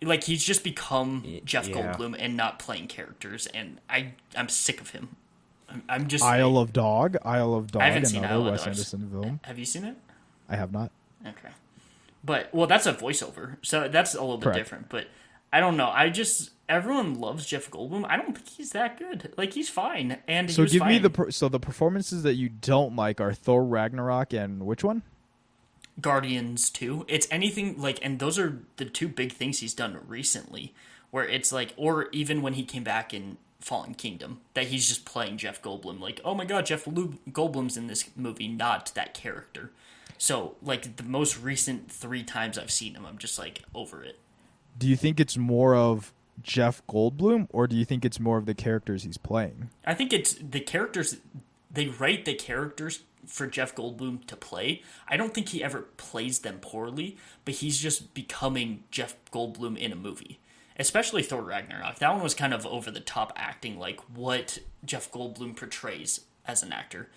Like he's just become Jeff yeah. Goldblum and not playing characters, and I'm sick of him. I'm just Isle of Dog, I haven't seen another Isle of Wes Dogs. Anderson film. Have you seen it? I have not. Okay. But, well, that's a voiceover, so that's a little bit Correct. different. But I don't know. Everyone loves Jeff Goldblum. I don't think he's that good. Like, he's fine. And he So was give me fine. so the performances that you don't like are Thor Ragnarok and which one? Guardians 2. It's anything, like, and those are the two big things he's done recently, where it's like, or even when he came back in Fallen Kingdom, that he's just playing Jeff Goldblum. Like, oh my god, Goldblum's in this movie, not that character. So, like, the most recent 3 times I've seen him, I'm just, like, over it. Do you think it's more of Jeff Goldblum, or do you think it's more of the characters he's playing? I think it's the characters, they write the characters for Jeff Goldblum to play. I don't think he ever plays them poorly, but he's just becoming Jeff Goldblum in a movie. Especially Thor Ragnarok. That one was kind of over the top acting, like what Jeff Goldblum portrays as an actor.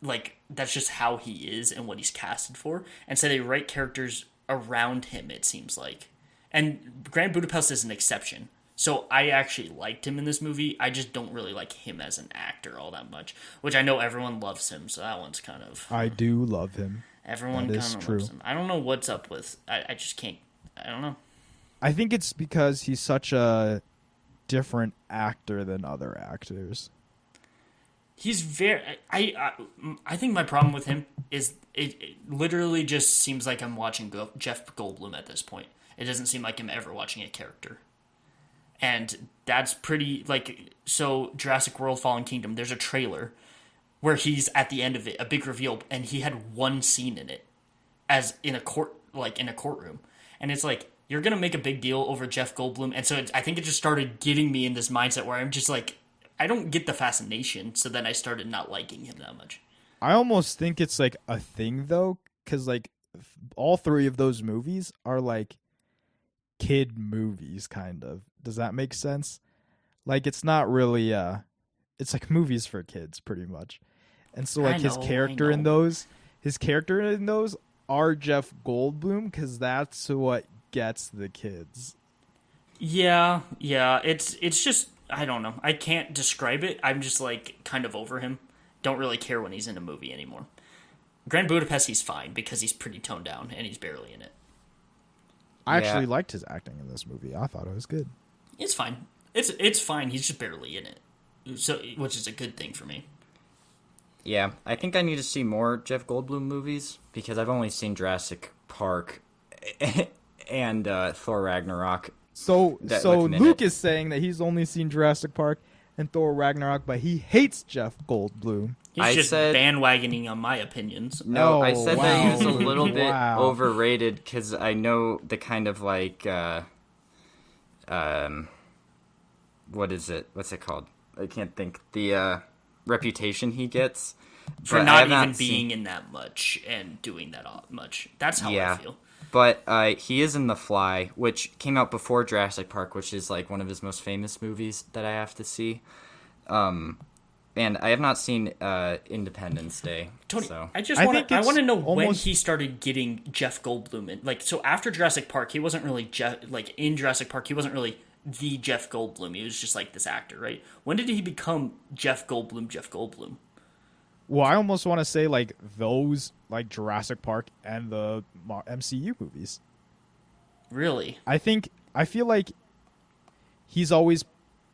Like, that's just how he is and what he's casted for. And so they write characters around him, it seems like. And Grand Budapest is an exception. So I actually liked him in this movie. I just don't really like him as an actor all that much. Which I know everyone loves him, so that one's kind of... I do love him. Everyone That kind is of true. loves him. I don't know what's up with... I just can't... I don't know. I think it's because he's such a different actor than other actors. He's very... I think my problem with him is it literally just seems like I'm watching Jeff Goldblum at this point. It doesn't seem like I'm ever watching a character. And that's pretty... Like, so Jurassic World Fallen Kingdom, there's a trailer where he's at the end of it, a big reveal, and he had one scene in it as in a courtroom. And it's like, you're going to make a big deal over Jeff Goldblum. And so I think it just started getting me in this mindset where I'm just like, I don't get the fascination. So then I started not liking him that much. I almost think it's like a thing though, because like all 3 of those movies are like kid movies, kind of. Does that make sense? Like it's not really it's like movies for kids pretty much. And so like his character in those are Jeff Goldblum, because that's what gets the kids. Yeah. It's just, I don't know. I can't describe it. I'm just like kind of over him. Don't really care when he's in a movie anymore. Grand Budapest, he's fine because he's pretty toned down and he's barely in it. I Yeah. actually liked his acting in this movie. I thought it was good. It's fine. It's fine. He's just barely in it. So, which is a good thing for me. Yeah, I think I need to see more Jeff Goldblum movies because I've only seen Jurassic Park and Thor Ragnarok. So That, so like, Luke minute. is saying that he's only seen Jurassic Park and Thor Ragnarok, but he hates Jeff Goldblum. He's I just said- bandwagoning on my opinions. No, I Oh, said that he was a wow. little bit Wow. overrated because I know the kind of like, what is it? What's it called? I can't think. The reputation he gets For but I not have even seen- being in that much and doing that much. That's how I Yeah. feel. But he is in The Fly, which came out before Jurassic Park, which is like one of his most famous movies that I have to see. And I have not seen Independence Day. Tony, So. I think it's want to know when almost- he started getting Jeff Goldblum in. Like, so after Jurassic Park, he wasn't really in Jurassic Park, he wasn't really the Jeff Goldblum. He was just like this actor, right? When did he become Jeff Goldblum? Well, I almost want to say like those, like Jurassic Park and the MCU movies. Really? I feel like he's always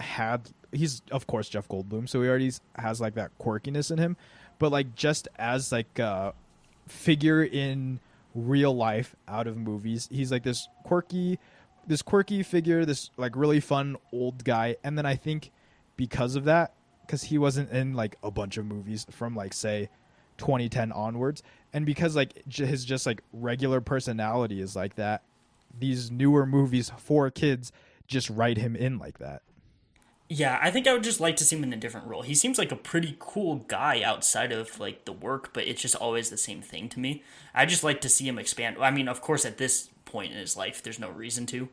had. He's of course Jeff Goldblum, so he already has like that quirkiness in him. But like just as like a figure in real life out of movies, he's like this quirky figure, this like really fun old guy. And then I think because of that, because he wasn't in like a bunch of movies from like say 2010 onwards, and because like his just like regular personality is like that, these newer movies for kids just write him in like that. Yeah, I think I would just like to see him in a different role. He seems like a pretty cool guy outside of like the work, but it's just always the same thing to me. I just like to see him expand. I mean, of course, at this point in his life, there's no reason to,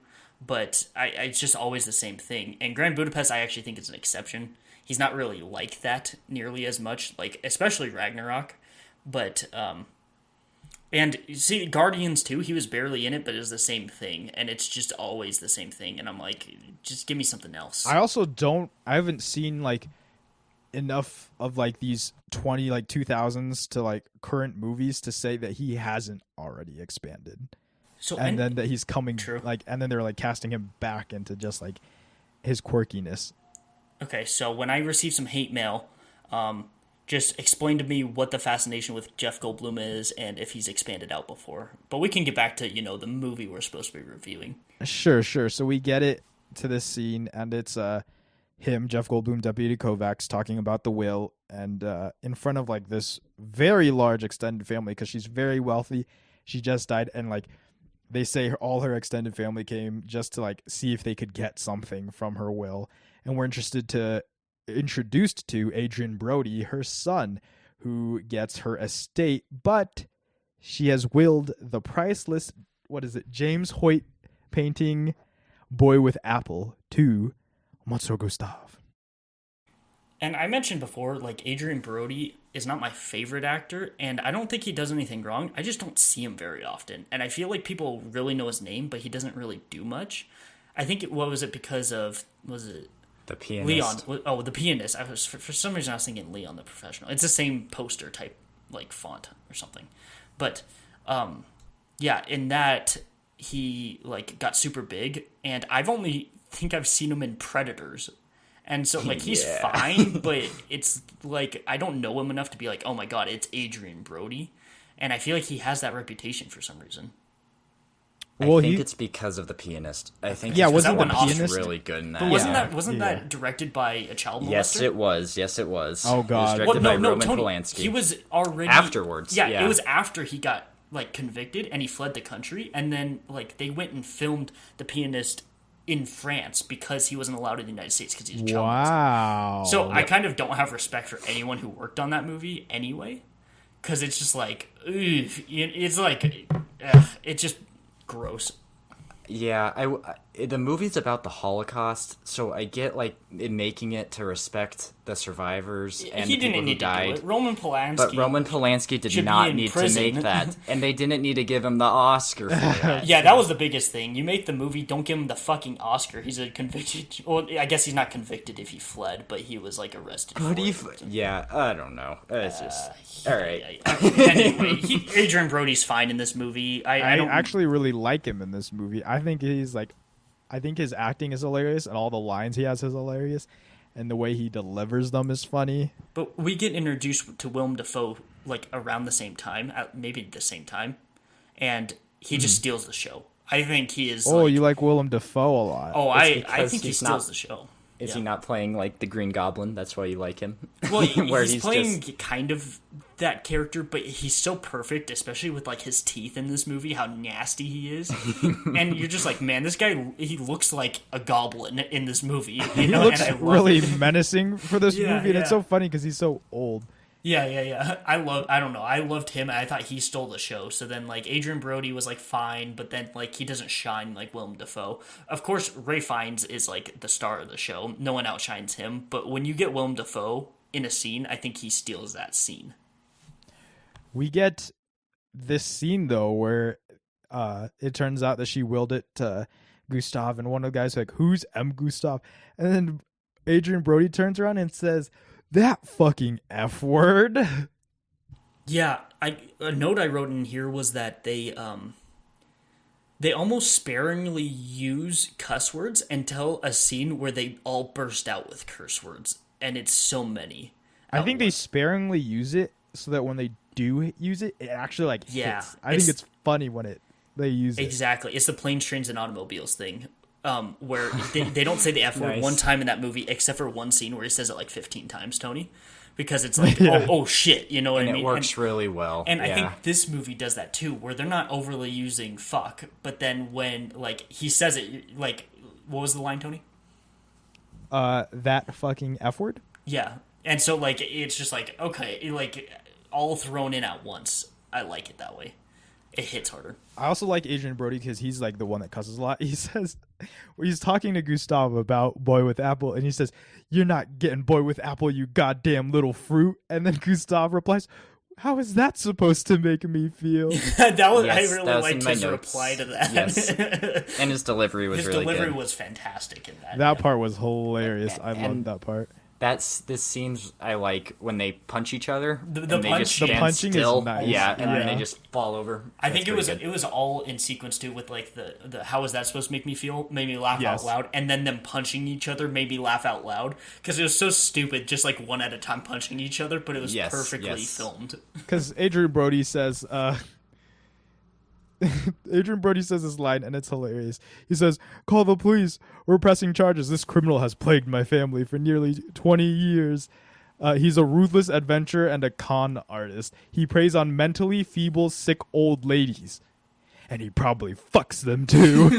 but it's just always the same thing. And Grand Budapest, I actually think is an exception. He's not really like that nearly as much, like especially Ragnarok. But and you see Guardians too, he was barely in it, but it was the same thing, and it's just always the same thing. And I'm like, just give me something else. I haven't seen like enough of like these 2000s to like current movies to say that he hasn't already expanded. So and then that he's coming like, and then they're like casting him back into just like his quirkiness. Okay, so when I receive some hate mail, just explain to me what the fascination with Jeff Goldblum is and if he's expanded out before. But we can get back to, the movie we're supposed to be reviewing. Sure. So we get it to this scene, and it's him, Jeff Goldblum, Deputy Kovacs, talking about the will, and in front of like this very large extended family because she's very wealthy. She just died, and like they say all her extended family came just to like see if they could get something from her will, and we're introduced to Adrian Brody, her son, who gets her estate, but she has willed the priceless, James Hoyt painting Boy with Apple to Monsieur Gustave. And I mentioned before, like, Adrian Brody is not my favorite actor, and I don't think he does anything wrong. I just don't see him very often. And I feel like people really know his name, but he doesn't really do much. I think because of, The Pianist. Leon. Oh, The Pianist. For some reason I was thinking Leon the Professional. It's the same poster type, like font or something. But yeah, in that he like got super big, and I've seen him in Predators. And so like he's fine, but it's like I don't know him enough to be like, "Oh my god, it's Adrian Brody." And I feel like he has that reputation for some reason. I think it's because of The Pianist. I think wasn't The Pianist really good in that? But wasn't that directed by a child molester? Yes, it was. Oh god, it was directed by Roman Tony, Polanski. He was already afterwards. Yeah, it was after he got like convicted and he fled the country, and then like they went and filmed The Pianist in France because he wasn't allowed in the United States because he's a child molester. So I kind of don't have respect for anyone who worked on that movie anyway, because it's just like, it's like, it's just gross. Yeah, the movie's about the Holocaust, so I get like it making it to respect the survivors and the people who died. To do it. Roman Polanski. But Roman Polanski did not need to make that, and they didn't need to give him the Oscar for that. Yeah, that was the biggest thing. You make the movie, don't give him the fucking Oscar. He's a convicted. Well, I guess he's not convicted if he fled, but he was like arrested. But yeah, I don't know. It's just all right. Anyway, Adrian Brody's fine in this movie. I don't actually really like him in this movie. I think his acting is hilarious, and all the lines he has is hilarious, and the way he delivers them is funny. But we get introduced to Willem Dafoe like around the same time, maybe the same time, and he just steals the show. I think he is. Oh, you like Willem Dafoe a lot? Oh, I think he steals the show. Is he not playing like the Green Goblin? That's why you like him. Well, he's playing kind of that character, but he's so perfect, especially with like his teeth in this movie, how nasty he is. And you're just like, man, this guy, he looks like a goblin in this movie. He looks really menacing for this movie, and it's so funny because he's so old. Yeah. I loved him, and I thought he stole the show. So then, like, Adrian Brody was, like, fine, but then, like, he doesn't shine like Willem Dafoe. Of course, Ralph Fiennes is, like, the star of the show. No one outshines him. But when you get Willem Dafoe in a scene, I think he steals that scene. We get this scene, though, where it turns out that she willed it to Gustave, and one of the guys is like, "Who's M. Gustave?" And then Adrian Brody turns around and says, "That fucking F word." Yeah, a note I wrote in here was that they almost sparingly use cuss words until a scene where they all burst out with curse words, and it's so many. I think they sparingly use it so that when they do use it, it actually like hits. I think it's funny when they use it. Exactly. It's the planes, trains, and automobiles thing. Where they don't say the F word one time in that movie, except for one scene where he says it like 15 times, Tony, because it's like, oh shit, you know what I mean? It works really well. And I think this movie does that too, where they're not overly using fuck, but then when like he says it, like, what was the line, Tony? That fucking F word? Yeah. And so like it's just like, okay, like all thrown in at once. I like it that way. It hits harder. I also like Adrian Brody because he's like the one that cusses a lot. He says, he's talking to Gustav about Boy with Apple, and he says, "You're not getting Boy with Apple, you goddamn little fruit." And then Gustav replies, "How is that supposed to make me feel?" I really was liked in my his notes. reply to that. Yes. And his delivery was really delivery good. was fantastic in that. That part was hilarious. I loved that part. This scenes I like when they punch each other. The and they punch- just the stand punching is still. nice. Yeah, and then Yeah. they just fall over. I think That's it pretty good. was all in sequence too, with like the how is that supposed to make me feel? Made me laugh Yes. out loud, and then them punching each other made me laugh out loud because it was so stupid, just like one at a time punching each other, but it was Yes, perfectly yes. filmed. Because Adrian Brody says, Adrian Brody says this line, and it's hilarious. He says, "Call the police. We're pressing charges. This criminal has plagued my family for nearly 20 years. He's a ruthless adventurer and a con artist. He preys on mentally feeble, sick old ladies. And he probably fucks them too."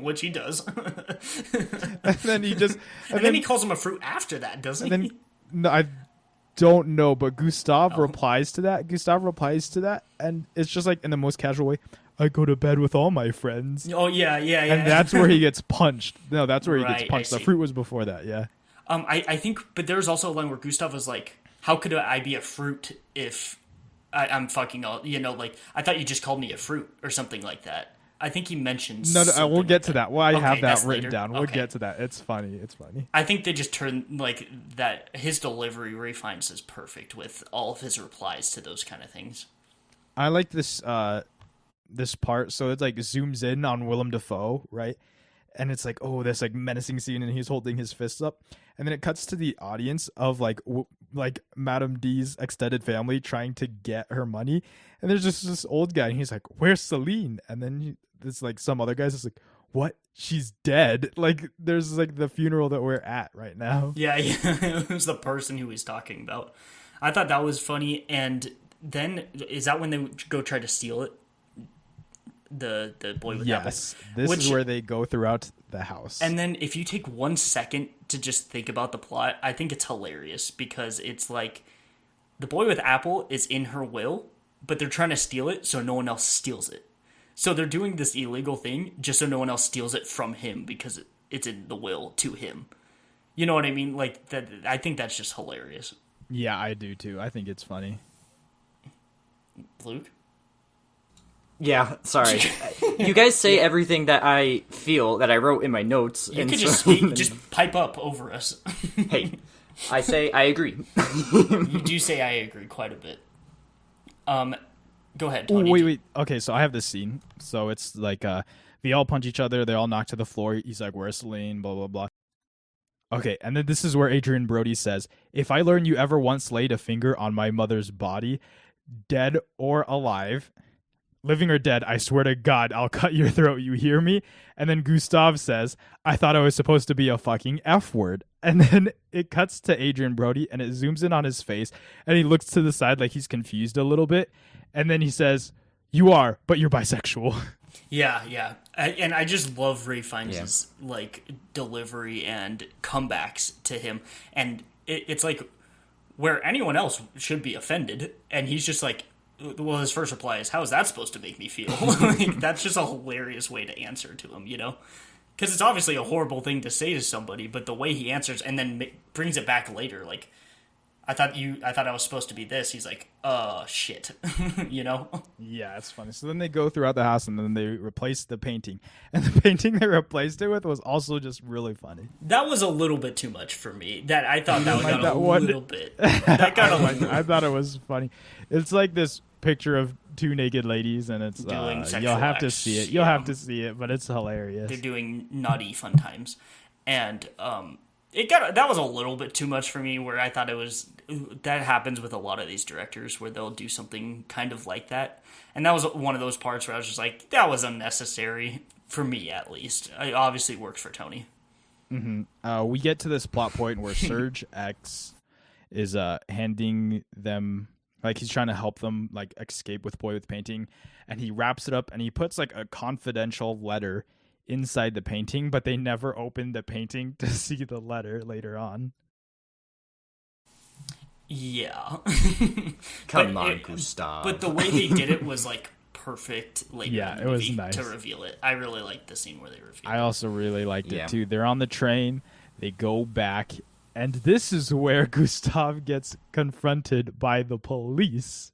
Which he does. And then he just... and then he calls him a fruit after that, doesn't And he? then... No, I don't know, but Gustav replies to that. And it's just like in the most casual way, "I go to bed with all my friends." Oh yeah. And that's where he gets punched. No, that's where he Right, gets I punched. The see. fruit was before that, yeah. I think, but there's also a line where Gustav was like, "How could I be a fruit if I'm fucking all, like, I thought you just called me a fruit," or something like that. I think he mentions. No, something we'll like get to that. Well, I Okay, have that that's written later. down. We'll Okay. get to that. It's funny. I think they just turn, like, that, his delivery Ray finds is perfect with all of his replies to those kind of things. I like this this part. So it's like zooms in on Willem Dafoe, right? And it's like, oh, this like menacing scene, and he's holding his fists up, and then it cuts to the audience of like Madame D's extended family trying to get her money, and there's just this old guy, and he's like, "Where's Celine?" And then it's like some other guys just like, "What? She's dead." Like there's like the funeral that we're at right now. Yeah, it was the person who he's talking about. I thought that was funny, and then, is that when they go try to steal it? The boy with Yes, apple? this is where they go throughout the house. And then if you take 1 second to just think about the plot, I think it's hilarious because it's like the boy with apple is in her will, but they're trying to steal it so no one else steals it. So they're doing this illegal thing just so no one else steals it from him because it's in the will to him. You know what I mean? Like that. I think that's just hilarious. Yeah, I do too. I think it's funny. Luke? Yeah, sorry. You guys say everything that I feel that I wrote in my notes. You and could so- just speak, just pipe up over us. Hey, I say I agree. You do say I agree quite a bit. Go ahead, Tony. Wait. Okay, so I have this scene. So it's like they all punch each other. They all knock to the floor. He's like, "Where's Celine?" Blah, blah, blah. Okay, and then this is where Adrian Brody says, "If I learn you ever once laid a finger on my mother's body, dead or alive, living or dead, I swear to God, I'll cut your throat, you hear me?" And then Gustav says, "I thought I was supposed to be a fucking F word." And then it cuts to Adrian Brody, and it zooms in on his face, and he looks to the side like he's confused a little bit. And then he says, "You are, but you're bisexual." Yeah. And I just love Ray Fiennes' like delivery and comebacks to him, and it's like where anyone else should be offended, and he's just like, well, his first reply is, "How is that supposed to make me feel?" Like, that's just a hilarious way to answer to him, because it's obviously a horrible thing to say to somebody, but the way he answers and then brings it back later, like, I thought I was supposed to be this. He's like, shit, Yeah, it's funny. So then they go throughout the house, and then they replace the painting. And the painting they replaced it with was also just really funny. That was a little bit too much for me. That I thought that got that a one? little bit. That got a little. I thought it was funny. It's like this picture of two naked ladies, and it's Doing sexual you'll have to acts, see it. You'll yeah. have to see it, but it's hilarious. They're doing naughty fun times, and that was a little bit too much for me. Where I thought it was, that happens with a lot of these directors where they'll do something kind of like that, and that was one of those parts where I was just like, that was unnecessary for me, at least. It obviously worked for Tony. We get to this plot point where Serge X is handing them, like, he's trying to help them like escape with Boy with Painting, and he wraps it up and he puts like a confidential letter inside the painting, but they never open the painting to see the letter later on. Yeah. Come on, Gustav. But the way they did it was like perfect later Yeah, in the it was movie nice. to reveal it. I really liked the scene where they revealed I also really liked Yeah. it too. They're on the train, they go back, and this is where Gustav gets confronted by the police.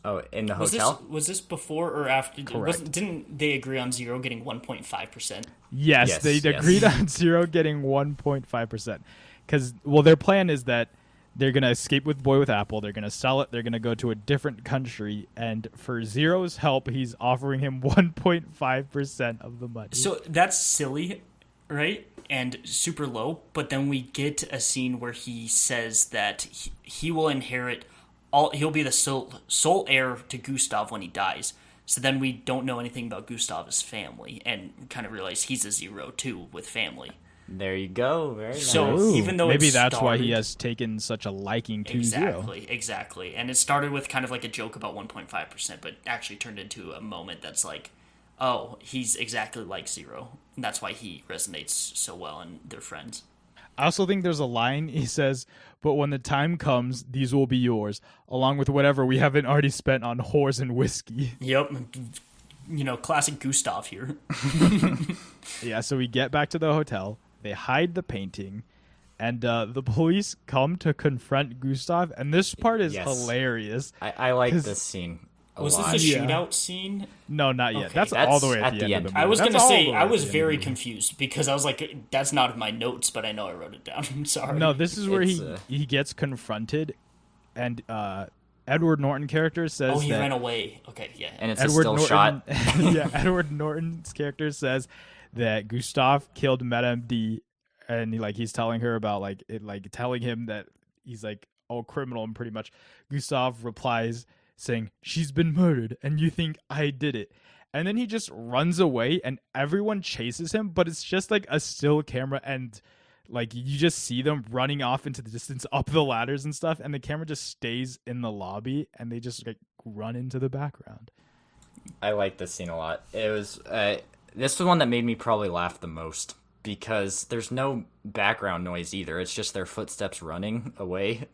Oh, in the Was hotel? was this before or after? Correct. Didn't they agree on Zero getting 1.5%? Yes, Yes, they yes. agreed on Zero getting 1.5%. Because, well, their plan is that they're going to escape with Boy with Apple. They're going to sell it. They're going to go to a different country. And for Zero's help, he's offering him 1.5% of the money. So that's silly, right? And super low. But then we get a scene where he says that he will inherit he'll be the sole heir to Gustav when he dies. So then we don't know anything about Gustav's family and kind of realize he's a Zero too with family. There you go. Very nice. So Ooh, even though maybe it that's why he started- has taken such a liking to Zero. Exactly. And it started with kind of like a joke about 1.5%, but actually turned into a moment that's like, oh, he's exactly like Zero. And that's why he resonates so well and they're friends. I also think there's a line he says, but when the time comes, these will be yours, along with whatever we haven't already spent on whores and whiskey. Yep. You know, classic Gustav here. Yeah, so we get back to the hotel. They hide the painting, and the police come to confront Gustav. And this part is Yes. hilarious. I like 'Cause- this scene a Was lot. this the Yeah. shootout scene? No, not yet. Okay. That's That's all the way at at the the end end. of the movie. I was That's going to all say, the way I at was the end of the very movie. confused because I was like, that's not in my notes, but I know I wrote it down. I'm sorry. No, this is where It's, he gets confronted, and Edward Norton character says Oh, he that ran away. Okay, yeah. And it's a Edward still Norton, shot. yeah, Edward Norton's character says that Gustav killed Madame D, and he's telling her about telling him that he's like all criminal, and pretty much Gustav replies saying she's been murdered and you think I did it. And then he just runs away and everyone chases him, but it's just like a still camera, and like you just see them running off into the distance up the ladders and stuff, and the camera just stays in the lobby and they just like run into the background. I like this scene a lot. It was this was one that made me probably laugh the most because there's no background noise either. It's just their footsteps running away.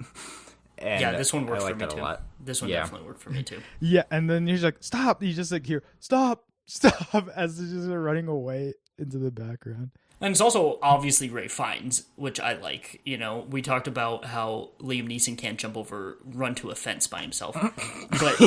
And Yeah, this one worked I for like me that too. a lot. This one Yeah. definitely worked for me too. Yeah, and then he's like, stop. He's just like, here, stop, as he's just running away into the background. And it's also obviously Ray Fiennes, which I like. You know, we talked about how Liam Neeson can't run to a fence by himself. But,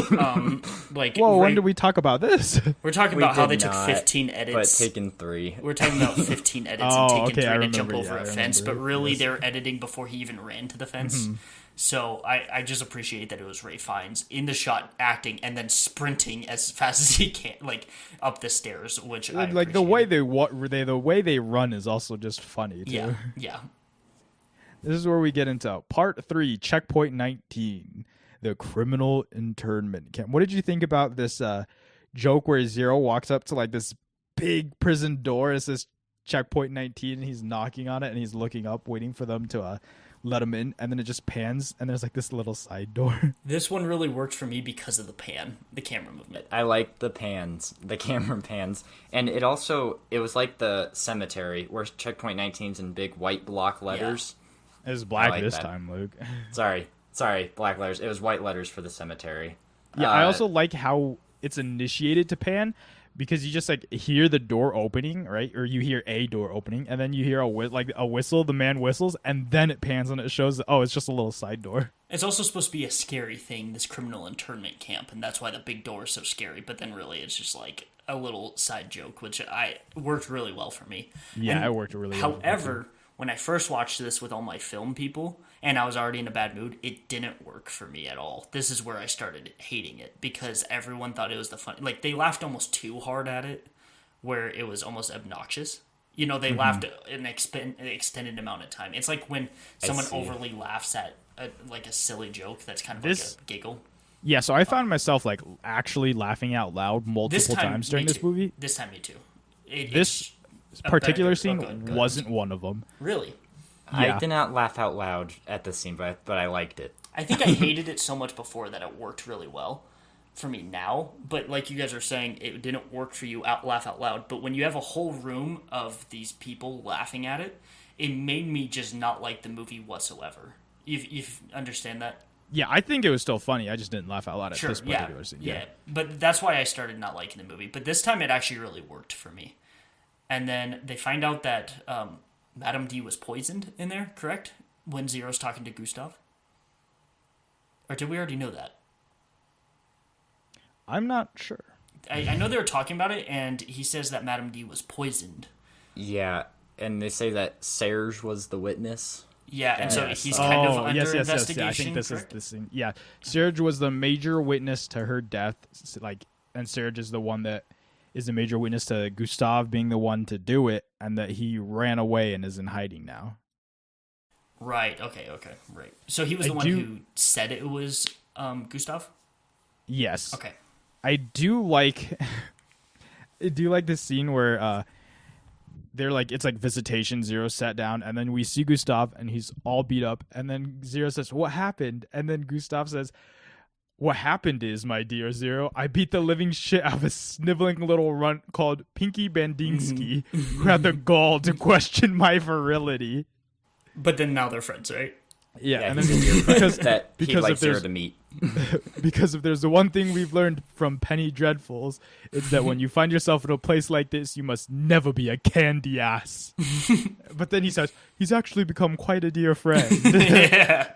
like, Whoa, when Ray- did we talk about this? we're talking We about how did they took not, 15 But edits. taken 3. We're talking about 15 edits Oh, and taking okay, I 3 to jump remember, over yeah, a I fence, but remember, really yes. they were editing before he even ran to the fence. So I just appreciate that it was Ray Fiennes in the shot acting and then sprinting as fast as he can, like up the stairs, which I Like the way the way they run is also just funny too. yeah. This is where we get into part 3, checkpoint 19, the criminal internment camp. What did you think about this joke where Zero walks up to like this big prison door? It says checkpoint 19, and he's knocking on it, and he's looking up, waiting for them to let him in, and then it just pans, and there's like this little side door. This one really worked for me because of the camera movement. I like the pans, the camera pans, and it was like the cemetery where checkpoint 19's in big white block letters. It's black like this that. time, Luke. Sorry, black letters. It was white letters for the cemetery. Yeah, I also like how it's initiated to pan, because you just like hear the door opening, right? Or you hear a door opening, and then you hear a whistle, the man whistles, and then it pans and it shows that, oh, it's just a little side door. It's also supposed to be a scary thing, this criminal internment camp, and that's why the big door is so scary. But then really it's just like a little side joke, which worked really well for me. Yeah, And it worked really well. However, when I first watched this with all my film people, and I was already in a bad mood, it didn't work for me at all. This is where I started hating it, because everyone thought it was the fun. Like, they laughed almost too hard at it, where it was almost obnoxious. You know, they laughed an extended amount of time. It's like when someone see. overly laughs at a silly joke that's kind of This- like a giggle. Yeah, so I found myself like actually laughing out loud This multiple time, times during me this too. movie. This time, me too. This it's particular better- scene go ahead. wasn't one of them. Really. Yeah. I did not laugh out loud at the scene, but I liked it. I think I hated it so much before that it worked really well for me now. But like you guys are saying, it didn't work for you laugh out loud. But when you have a whole room of these people laughing at it, it made me just not like the movie whatsoever. You understand that? Yeah, I think it was still funny. I just didn't laugh out loud at Sure, this particular scene. yeah. But that's why I started not liking the movie. But this time it actually really worked for me. And then they find out that Madame D was poisoned in there, correct? When Zero's talking to Gustav? Or did we already know that? I'm not sure. I know they were talking about it, and he says that Madame D was poisoned. Yeah, and they say that Serge was the witness. Yeah, and so he's kind of under investigation. Yeah, I think this correct? is the thing. Yeah, Serge was the major witness to her death. And Serge is the one that is the major witness to Gustav being the one to do it, and that he ran away and is in hiding now. Right. Okay. Right. So he was the one who said it was Gustav. Yes. Okay. I do like this scene where they're like, it's like visitation. Zero sat down, and then we see Gustav, and he's all beat up, and then Zero says, "What happened?" And then Gustav says, "What happened is, my dear Zero, I beat the living shit out of a sniveling little runt called Pinky Bandinsky, who had the gall to question my virility." But then now they're friends, right? Yeah, and he's then a dear friend that he'd because like if Zero there's to meet. because if there's the one thing we've learned from Penny Dreadfuls, it's that when you find yourself in a place like this, you must never be a candy ass. But then he says, he's actually become quite a dear friend. Yeah.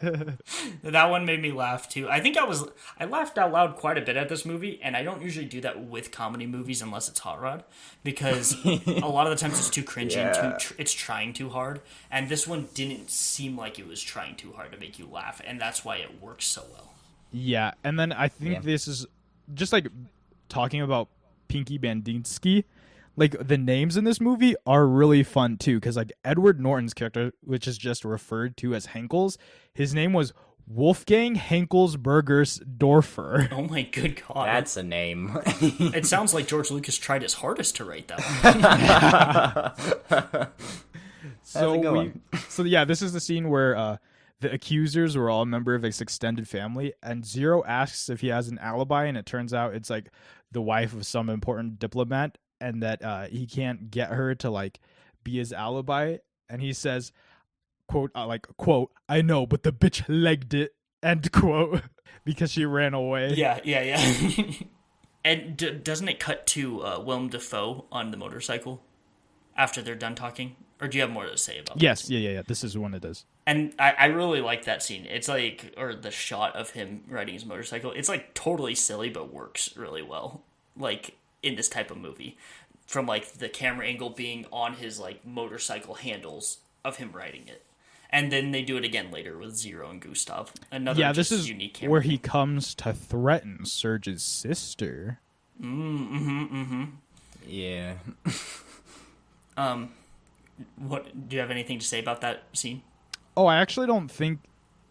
That one made me laugh too. I think I laughed out loud quite a bit at this movie, and I don't usually do that with comedy movies unless it's Hot Rod, because a lot of the times it's too cringy and it's trying too hard, and this one didn't seem like it was trying too hard to make you laugh, and that's why it works so well. Yeah, and then I think this is just like talking about Pinky Bandinsky. Like, the names in this movie are really fun too, because like Edward Norton's character, which is just referred to as Henkels, his name was Wolfgang Henkelsbergers Dorfer. Oh my good God. That's a name. It sounds like George Lucas tried his hardest to write that one. So yeah, this is the scene where the accusers were all a member of his extended family, and Zero asks if he has an alibi, and it turns out it's like the wife of some important diplomat, and that he can't get her to like be his alibi, and he says, quote, quote, "I know, but the bitch legged it," end quote, because she ran away. Yeah. And doesn't it cut to Willem Dafoe on the motorcycle after they're done talking? Or do you have more to say about Yes, that? yeah. This is when it does. And I really like that scene. It's like, or the shot of him riding his motorcycle. It's like totally silly, but works really well. Like in this type of movie, from like the camera angle being on his like motorcycle handles of him riding it, and then they do it again later with Zero and Gustav. Another this is unique camera where he comes to threaten Serge's sister. Yeah. What do you have anything to say about that scene? Oh, I actually don't think.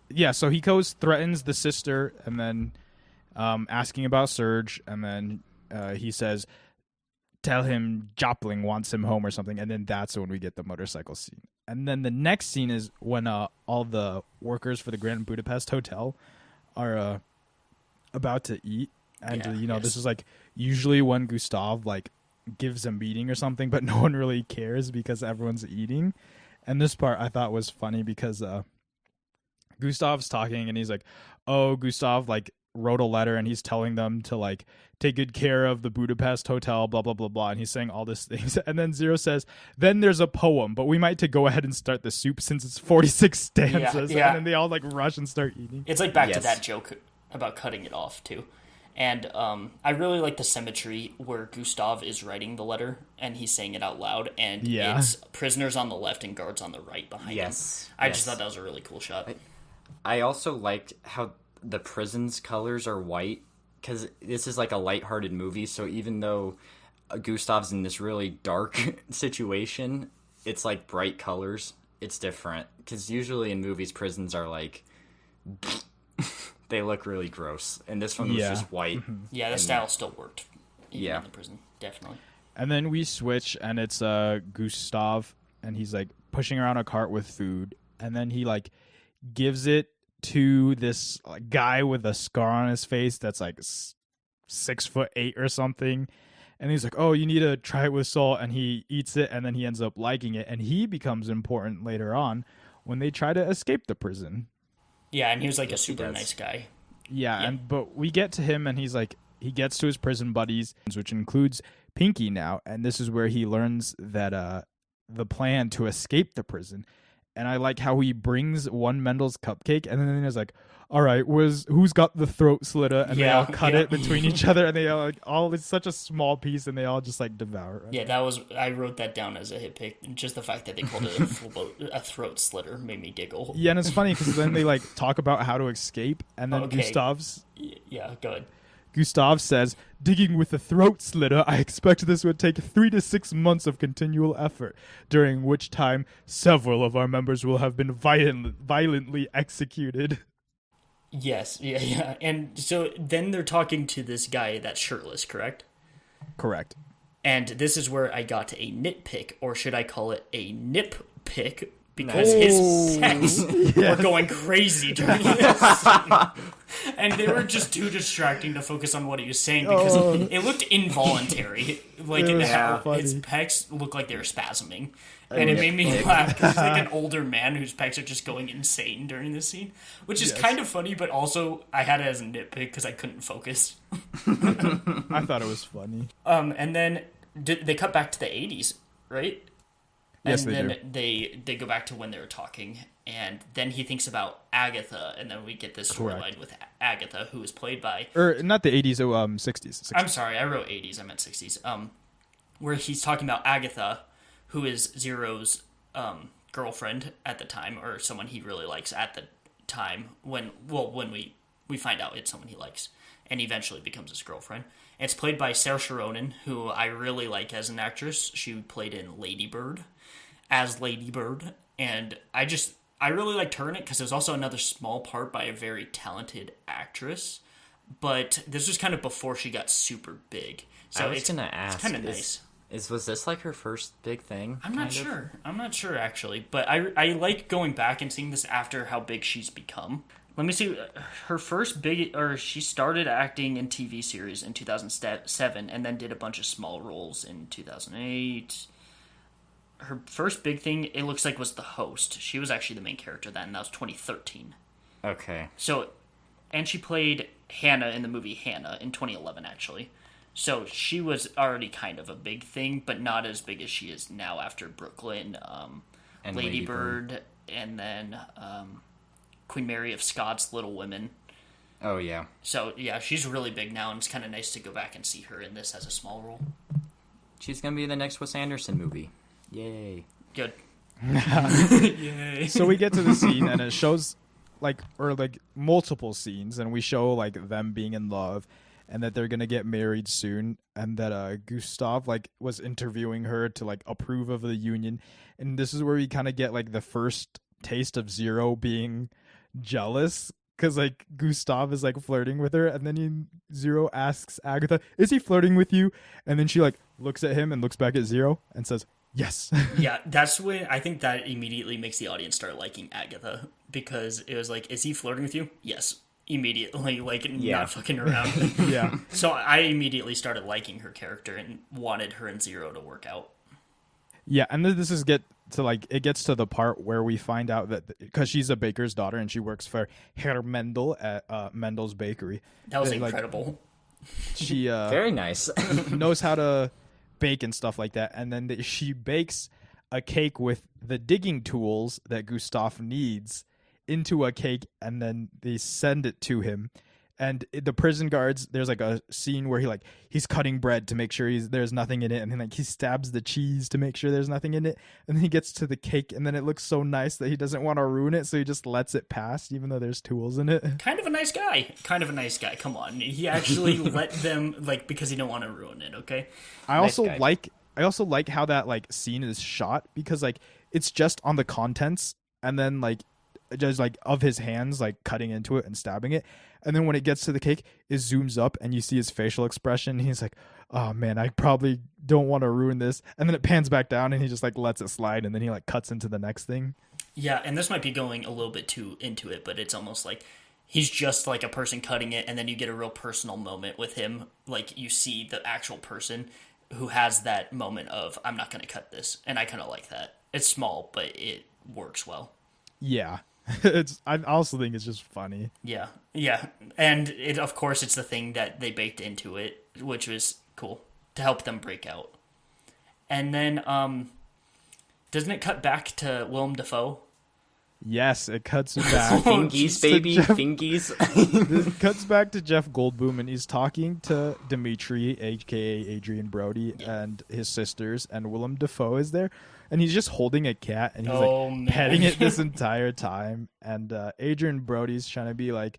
Yeah, so he goes, threatens the sister, and then asking about Serge, and then he says, "Tell him Jopling wants him home," or something, and then that's when we get the motorcycle scene. And then the next scene is when all the workers for the Grand Budapest Hotel are about to eat, and this is like usually when Gustav like gives a meeting or something, but no one really cares because everyone's eating. And this part I thought was funny because Gustav's talking and he's like, "Oh, Gustav like wrote a letter and he's telling them to like take good care of the Budapest Hotel, blah blah blah blah," and he's saying all these things. And then Zero says, "Then there's a poem, but we might to go ahead and start the soup since it's 46 stanzas." Yeah. And then they all like rush and start eating. It's like back to that joke about cutting it off too. And I really like the symmetry where Gustav is writing the letter and he's saying it out loud, and it's prisoners on the left and guards on the right behind him. I just thought that was a really cool shot. I also liked how the prison's colors are white, because this is like a lighthearted movie, so even though Gustav's in this really dark situation, it's like bright colors. It's different, because usually in movies prisons are like they look really gross, and this one was just white. Yeah, the style still worked. Even in the prison, definitely. And then we switch, and it's Gustav, and he's like pushing around a cart with food, and then he like gives it to this guy with a scar on his face that's like 6'8" or something, and he's like, "Oh, you need to try it with salt," and he eats it, and then he ends up liking it, and he becomes important later on when they try to escape the prison. Yeah, and he was like a Yes, he super does. nice guy. Yeah, but we get to him, and he's like, he gets to his prison buddies, which includes Pinky now, and this is where he learns that the plan to escape the prison. And I like how he brings one Mendel's cupcake, and then he's like, "All right, who's got the throat slitter?" And they all cut it between each other, and they all it's such a small piece, and they all just like devour it. Yeah, I wrote that down as a hit pick. Just the fact that they called it a throat slitter made me giggle. Yeah, and it's funny because then they like talk about how to escape, and then Yeah, go ahead. Gustav says, "Digging with the throat slitter, I expect this would take 3 to 6 months of continual effort, during which time several of our members will have been violently executed." Yes, yeah. And so then they're talking to this guy that's shirtless, correct? Correct. And this is where I got a nitpick, or should I call it a nip pick, because his pecs were going crazy during this. And they were just too distracting to focus on what he was saying, because it looked involuntary. Like, his pecs looked like they were spasming. And it made me laugh, because he's like an older man whose pecs are just going insane during this scene. Which is kind of funny, but also I had it as a nitpick because I couldn't focus. I thought it was funny. And then they cut back to the 80s, right? Yes, and they then they go back to when they were talking, and then he thinks about Agatha, and then we get this storyline with Agatha, who is played by... not the 80s, 60s. I'm sorry, I wrote 80s, I meant 60s. Where he's talking about Agatha, who is Zero's girlfriend at the time, or someone he really likes at the time, when we find out it's someone he likes, and eventually becomes his girlfriend. It's played by Saoirse Ronan, who I really like as an actress. She played in Lady Bird, and I really liked her in it because there's also another small part by a very talented actress, but this was kind of before she got super big. So I was gonna ask, it's kind of nice. Was this like her first big thing? I'm not sure. I'm not sure actually, but I like going back and seeing this after how big she's become. Let me see. Her first she started acting in TV series in 2007, and then did a bunch of small roles in 2008. Her first big thing, it looks like, was The Host. She was actually the main character then, and that was 2013. Okay. So, and she played Hannah in the movie Hannah in 2011, actually. So she was already kind of a big thing, but not as big as she is now after Brooklyn, and Lady Bird, and then Queen Mary of Scots, Little Women. Oh, yeah. So, yeah, she's really big now, and it's kind of nice to go back and see her in this as a small role. She's going to be in the next Wes Anderson movie. Yay. Good. Yay. So we get to the scene, and it shows, multiple scenes, and we show, them being in love, and that they're going to get married soon, and that Gustav, was interviewing her to, approve of the union. And this is where we kind of get, the first taste of Zero being jealous, because Gustav is flirting with her, and then Zero asks Agatha, "Is he flirting with you?" And then she looks at him and looks back at Zero and says, "Yes." Yeah, that's when I think that immediately makes the audience start liking Agatha, because it was is he flirting with you? Yes, immediately, not fucking around. Yeah. So I immediately started liking her character and wanted her and Zero to work out. Yeah, and then it gets to the part where we find out that because she's a baker's daughter and she works for Herr Mendel at Mendel's Bakery. That was incredible. She very nice. knows how to bake and stuff like that, and then she bakes a cake with the digging tools that Gustav needs into a cake, and then they send it to him. And the prison guards, there's a scene where he's cutting bread to make sure there's nothing in it, and then he stabs the cheese to make sure there's nothing in it, and then he gets to the cake, and then it looks so nice that he doesn't want to ruin it, so he just lets it pass even though there's tools in it. Kind of a nice guy. Come on, he actually let them because he don't want to ruin it. Okay. I also like how that scene is shot, because it's just on the contents, and then just of his hands cutting into it and stabbing it, and then when it gets to the cake, it zooms up and you see his facial expression. He's like, "Oh man, I probably don't want to ruin this," and then it pans back down and he just lets it slide, and then he cuts into the next thing. Yeah, and this might be going a little bit too into it, but it's almost he's just a person cutting it, and then you get a real personal moment with him. You see the actual person who has that moment of, "I'm not going to cut this," and I kind of like that. It's small, but it works well. Yeah. I also think it's just funny. Yeah, yeah, and of course it's the thing that they baked into it, which was cool to help them break out. And then, doesn't it cut back to Willem Dafoe? Yes, it cuts back. Fingies, baby, fingies. It cuts back to Jeff Goldblum, and he's talking to Dimitri, aka Adrian Brody, and his sisters, and Willem Dafoe is there, and he's just holding a cat, and he's petting it this entire time. And Adrian Brody's trying to be like,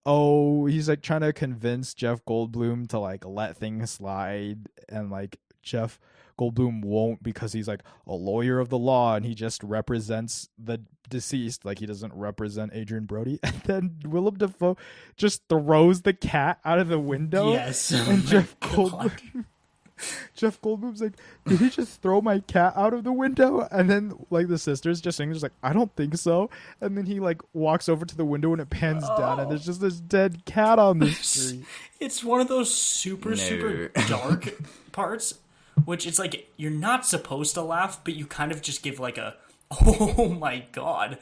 he's like trying to convince Jeff Goldblum to like let things slide, and like Jeff Goldblum won't, because he's like a lawyer of the law and he just represents the deceased, like he doesn't represent Adrian Brody. And then Willem Dafoe just throws the cat out of the window. Yes. And Jeff Goldblum's like, did he just throw my cat out of the window? And then like the sisters just saying, just like, I don't think so. And then he like walks over to the window and it pans down and there's just this dead cat on the street. It's one of those super dark parts, which it's like you're not supposed to laugh, but you kind of just give like a, oh my god,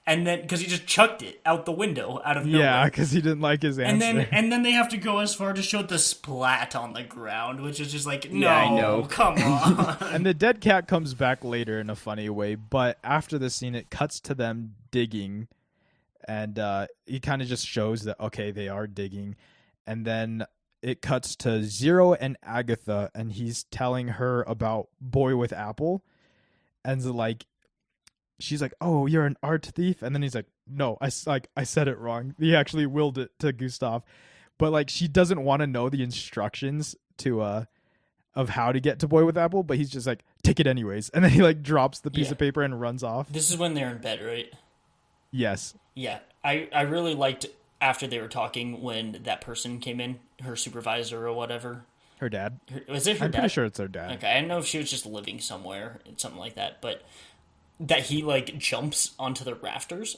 and then because he just chucked it out the window out of nowhere. Yeah, because he didn't like his answer. And then they have to go as far to show the splat on the ground, which is just like, no, Yeah, I know. come on. And the dead cat comes back later in a funny way, but after the scene, it cuts to them digging, and he kind of just shows that, okay, they are digging, and then it cuts to Zero and Agatha, and he's telling her about Boy with Apple, and like, she's like, oh, you're an art thief, and then he's like, no, I said it wrong. He actually willed it to Gustav, but like she doesn't want to know the instructions to of how to get to Boy with Apple, but he's just like, take it anyways, and then he like drops the piece of paper and runs off. This is when they're in bed, right? Yes. Yeah, I really liked after they were talking when that person came in, her supervisor or whatever. Her dad. Was it her I'm dad? pretty sure it's her dad. Okay, I didn't know if she was just living somewhere, something like that, but that he like jumps onto the rafters.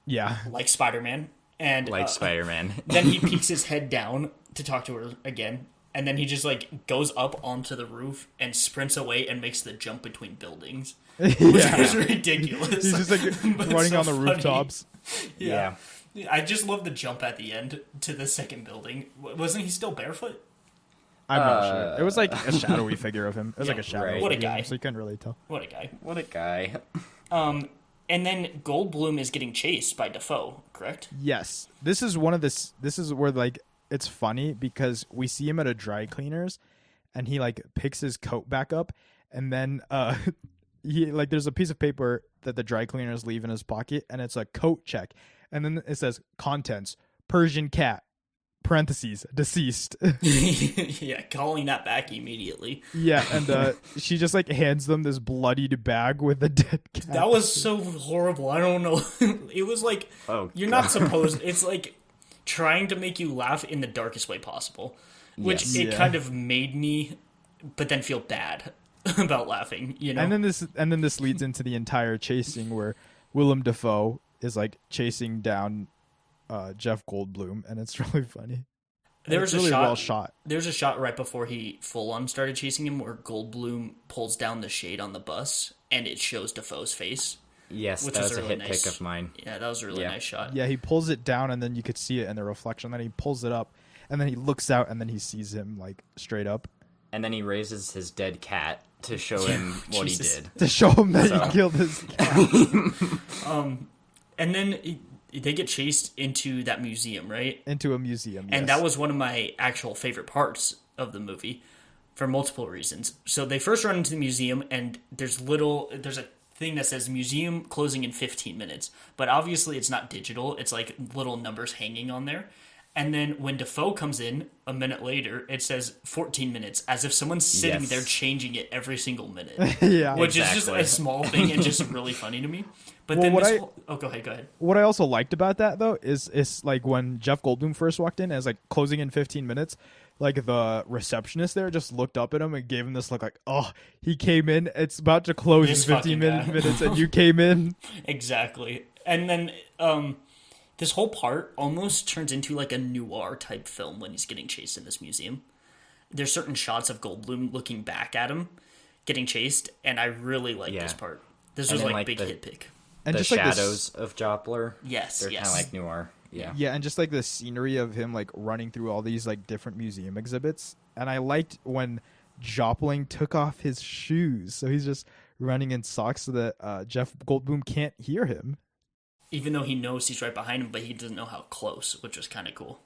Yeah. Like Spider-Man. And Like Spider-Man. Then he peeks his head down to talk to her again. And then he just like goes up onto the roof and sprints away and makes the jump between buildings. Which is ridiculous. He's just like running on the rooftops. Yeah. I just love the jump at the end to the second building. Wasn't he still barefoot? I'm not sure. It was like a shadowy figure of him. It was like a shadow. right. What a figure, guy. So you couldn't really tell. What a guy. What a guy. And then Goldblum is getting chased by Dafoe, correct? This is where like it's funny because we see him at a dry cleaner's and he like picks his coat back up, and then he like there's a piece of paper that the dry cleaners leave in his pocket, and it's a coat check, and then it says contents Persian cat parentheses deceased. Yeah, calling that back immediately. Yeah, and she just like hands them this bloodied bag with a dead cat. That was so horrible. I don't know. It was like, you're not supposed. It's like trying to make you laugh in the darkest way possible, which it kind of made me, but then feel bad about laughing. You know. And then this leads into the entire chasing where Willem Dafoe is like chasing down Jeff Goldblum, and it's really funny. There's really a shot, well shot. There's a shot right before he full on started chasing him where Goldblum pulls down the shade on the bus and it shows Dafoe's face. Yes, which that was a a really hit nice pick of mine. Yeah, that was a really nice shot. Yeah, he pulls it down and then you could see it in the reflection. Then he pulls it up and then he looks out and then he sees him like straight up. And then he raises his dead cat to show him what he did. To show him that he killed his cat. And then they get chased into that museum, right? Into a museum, yes. And that was one of my actual favorite parts of the movie for multiple reasons. So they first run into the museum, and there's a thing that says museum closing in 15 minutes. But obviously it's not digital. It's like little numbers hanging on there. And then when Dafoe comes in a minute later, it says 14 minutes, as if someone's sitting there changing it every single minute. Yeah, which is just a small thing and just really funny to me. But then go ahead. What I also liked about that though is like when Jeff Goldblum first walked in as like closing in 15 minutes, like the receptionist there just looked up at him and gave him this look like, oh, he came in, it's about to close in 15 minutes and you came in. Exactly. And then this whole part almost turns into like a noir type film when he's getting chased in this museum. There's certain shots of Goldblum looking back at him, getting chased, and I really like this part. This was like big hit pick. And the just like shadows of Joppler. Yes, They're kind of like noir. Yeah. Yeah, and just like the scenery of him like running through all these like different museum exhibits. And I liked when Jopling took off his shoes, so he's just running in socks so that Jeff Goldblum can't hear him. Even though he knows he's right behind him, but he doesn't know how close, which was kind of cool.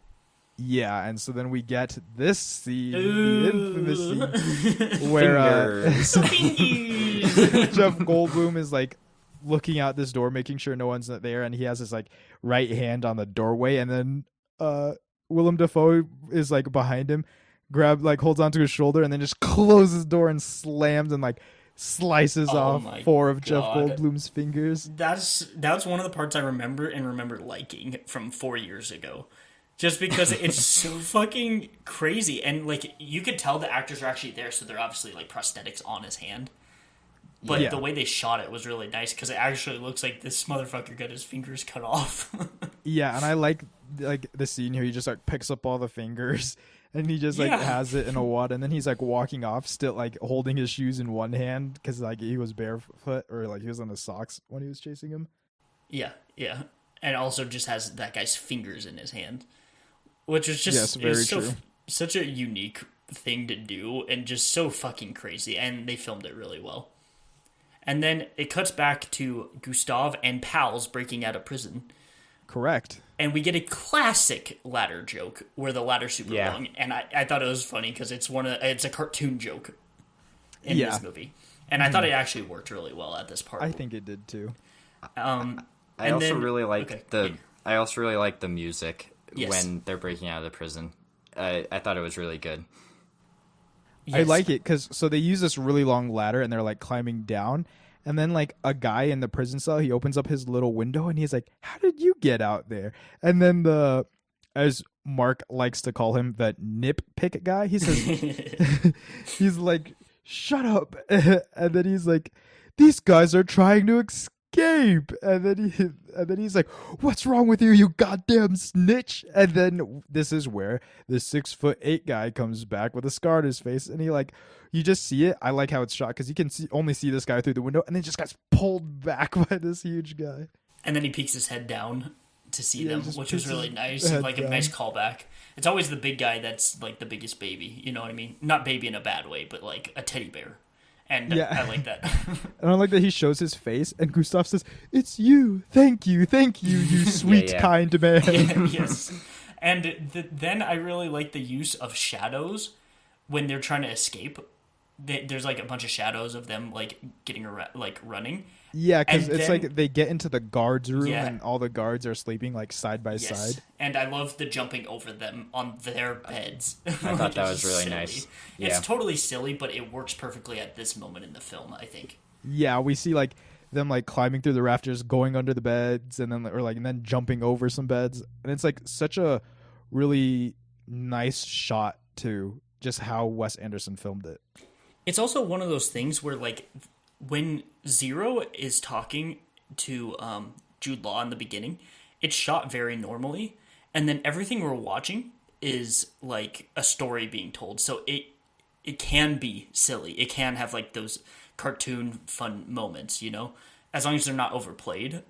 Yeah, and so then we get this scene, the infamous scene, where Jeff Goldblum is like looking out this door, making sure no one's there, and he has his like right hand on the doorway, and then Willem Dafoe is like behind him, holds onto his shoulder, and then just closes the door and slams and like slices off 4 of Jeff Goldblum's fingers. That's one of the parts I remember liking from 4 years ago. Just because it's so fucking crazy. And, like, you could tell the actors are actually there, so they're obviously, like, prosthetics on his hand. But the way they shot it was really nice, because it actually looks like this motherfucker got his fingers cut off. Yeah, and I like the scene here. He just, like, picks up all the fingers, and he just, like, has it in a wad, and then he's, like, walking off, still, like, holding his shoes in one hand, because, like, he was barefoot, or, like, he was on his socks when he was chasing him. Yeah. And also just has that guy's fingers in his hand. Which is just such a unique thing to do and just so fucking crazy. And they filmed it really well. And then it cuts back to Gustav and pals breaking out of prison. Correct. And we get a classic ladder joke where the ladder's super long. And I thought it was funny because it's a cartoon joke in this movie. And I thought it actually worked really well at this part. I think it did too. I also really like the music. Yes. When they're breaking out of the prison. I thought it was really good. Yes. I like it because they use this really long ladder and they're like climbing down, and then like a guy in the prison cell, he opens up his little window and he's like, "How did you get out there?" And then as Mark likes to call him, the nitpick guy, he says, he's like, "Shut up," and then he's like, "These guys are trying to escape." And then he's like, "What's wrong with you, you goddamn snitch?" And then this is where the 6'8" guy comes back with a scar on his face, and you just see it. I like how it's shot because you can only see this guy through the window, and then just gets pulled back by this huge guy. And then he peeks his head down to see them, which was really nice. Like a nice callback. It's always the big guy that's like the biggest baby. You know what I mean? Not baby in a bad way, but like a teddy bear. And I like that. And I like that he shows his face, and Gustav says, "It's you. Thank you, you sweet, kind man." Yes. And then I really like the use of shadows when they're trying to escape. There's like a bunch of shadows of them like getting around, like running. Yeah, because it's like they get into the guards room and all the guards are sleeping like side by side. And I love the jumping over them on their beds. I thought that was really nice. Yeah. It's totally silly, but it works perfectly at this moment in the film, I think. Yeah, we see like them like climbing through the rafters, going under the beds, and then jumping over some beds, and it's like such a really nice shot too, just how Wes Anderson filmed it. It's also one of those things where like when Zero is talking to Jude Law in the beginning, it's shot very normally, and then everything we're watching is like a story being told. So it can be silly. It can have like those cartoon fun moments, you know, as long as they're not overplayed,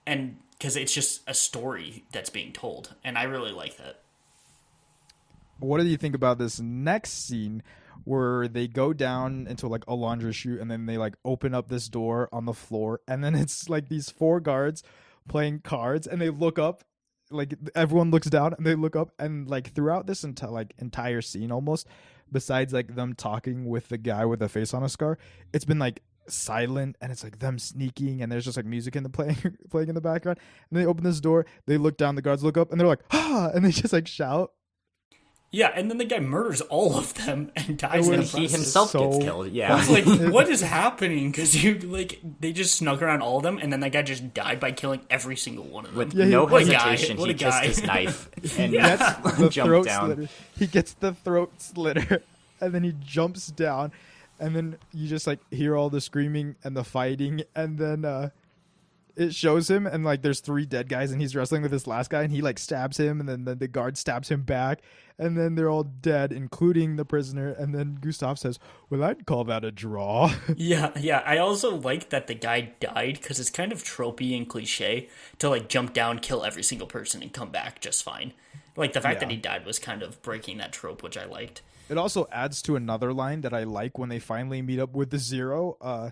and because it's just a story that's being told, and I really like that. What do you think about this next scene where they go down into like a laundry chute, and then they like open up this door on the floor, and then it's like these 4 guards playing cards, and they look up, like everyone looks down and they look up, and like throughout this entire scene almost, besides like them talking with the guy with the face on a scar, it's been like silent, and it's like them sneaking, and there's just like music in the playing in the background, and they open this door, they look down, the guards look up, and they're like, "Ah!" and they just like shout. Yeah, and then the guy murders all of them and dies. And he himself gets killed. Yeah, I was like, "What is happening?" Because they just snuck around all of them, and then that guy just died by killing every single one of them with no hesitation. He kissed his knife and jumped down. Slitter. He gets the throat slitter, and then he jumps down, and then you just like hear all the screaming and the fighting, and then it shows him, and like there's 3 dead guys, and he's wrestling with this last guy, and he like stabs him, and then the guard stabs him back, and then they're all dead, including the prisoner. And then Gustav says, "Well, I'd call that a draw." Yeah. I also like that the guy died because it's kind of tropey and cliche to like jump down, kill every single person, and come back just fine. Like the fact that he died was kind of breaking that trope, which I liked. It also adds to another line that I like when they finally meet up with the Zero.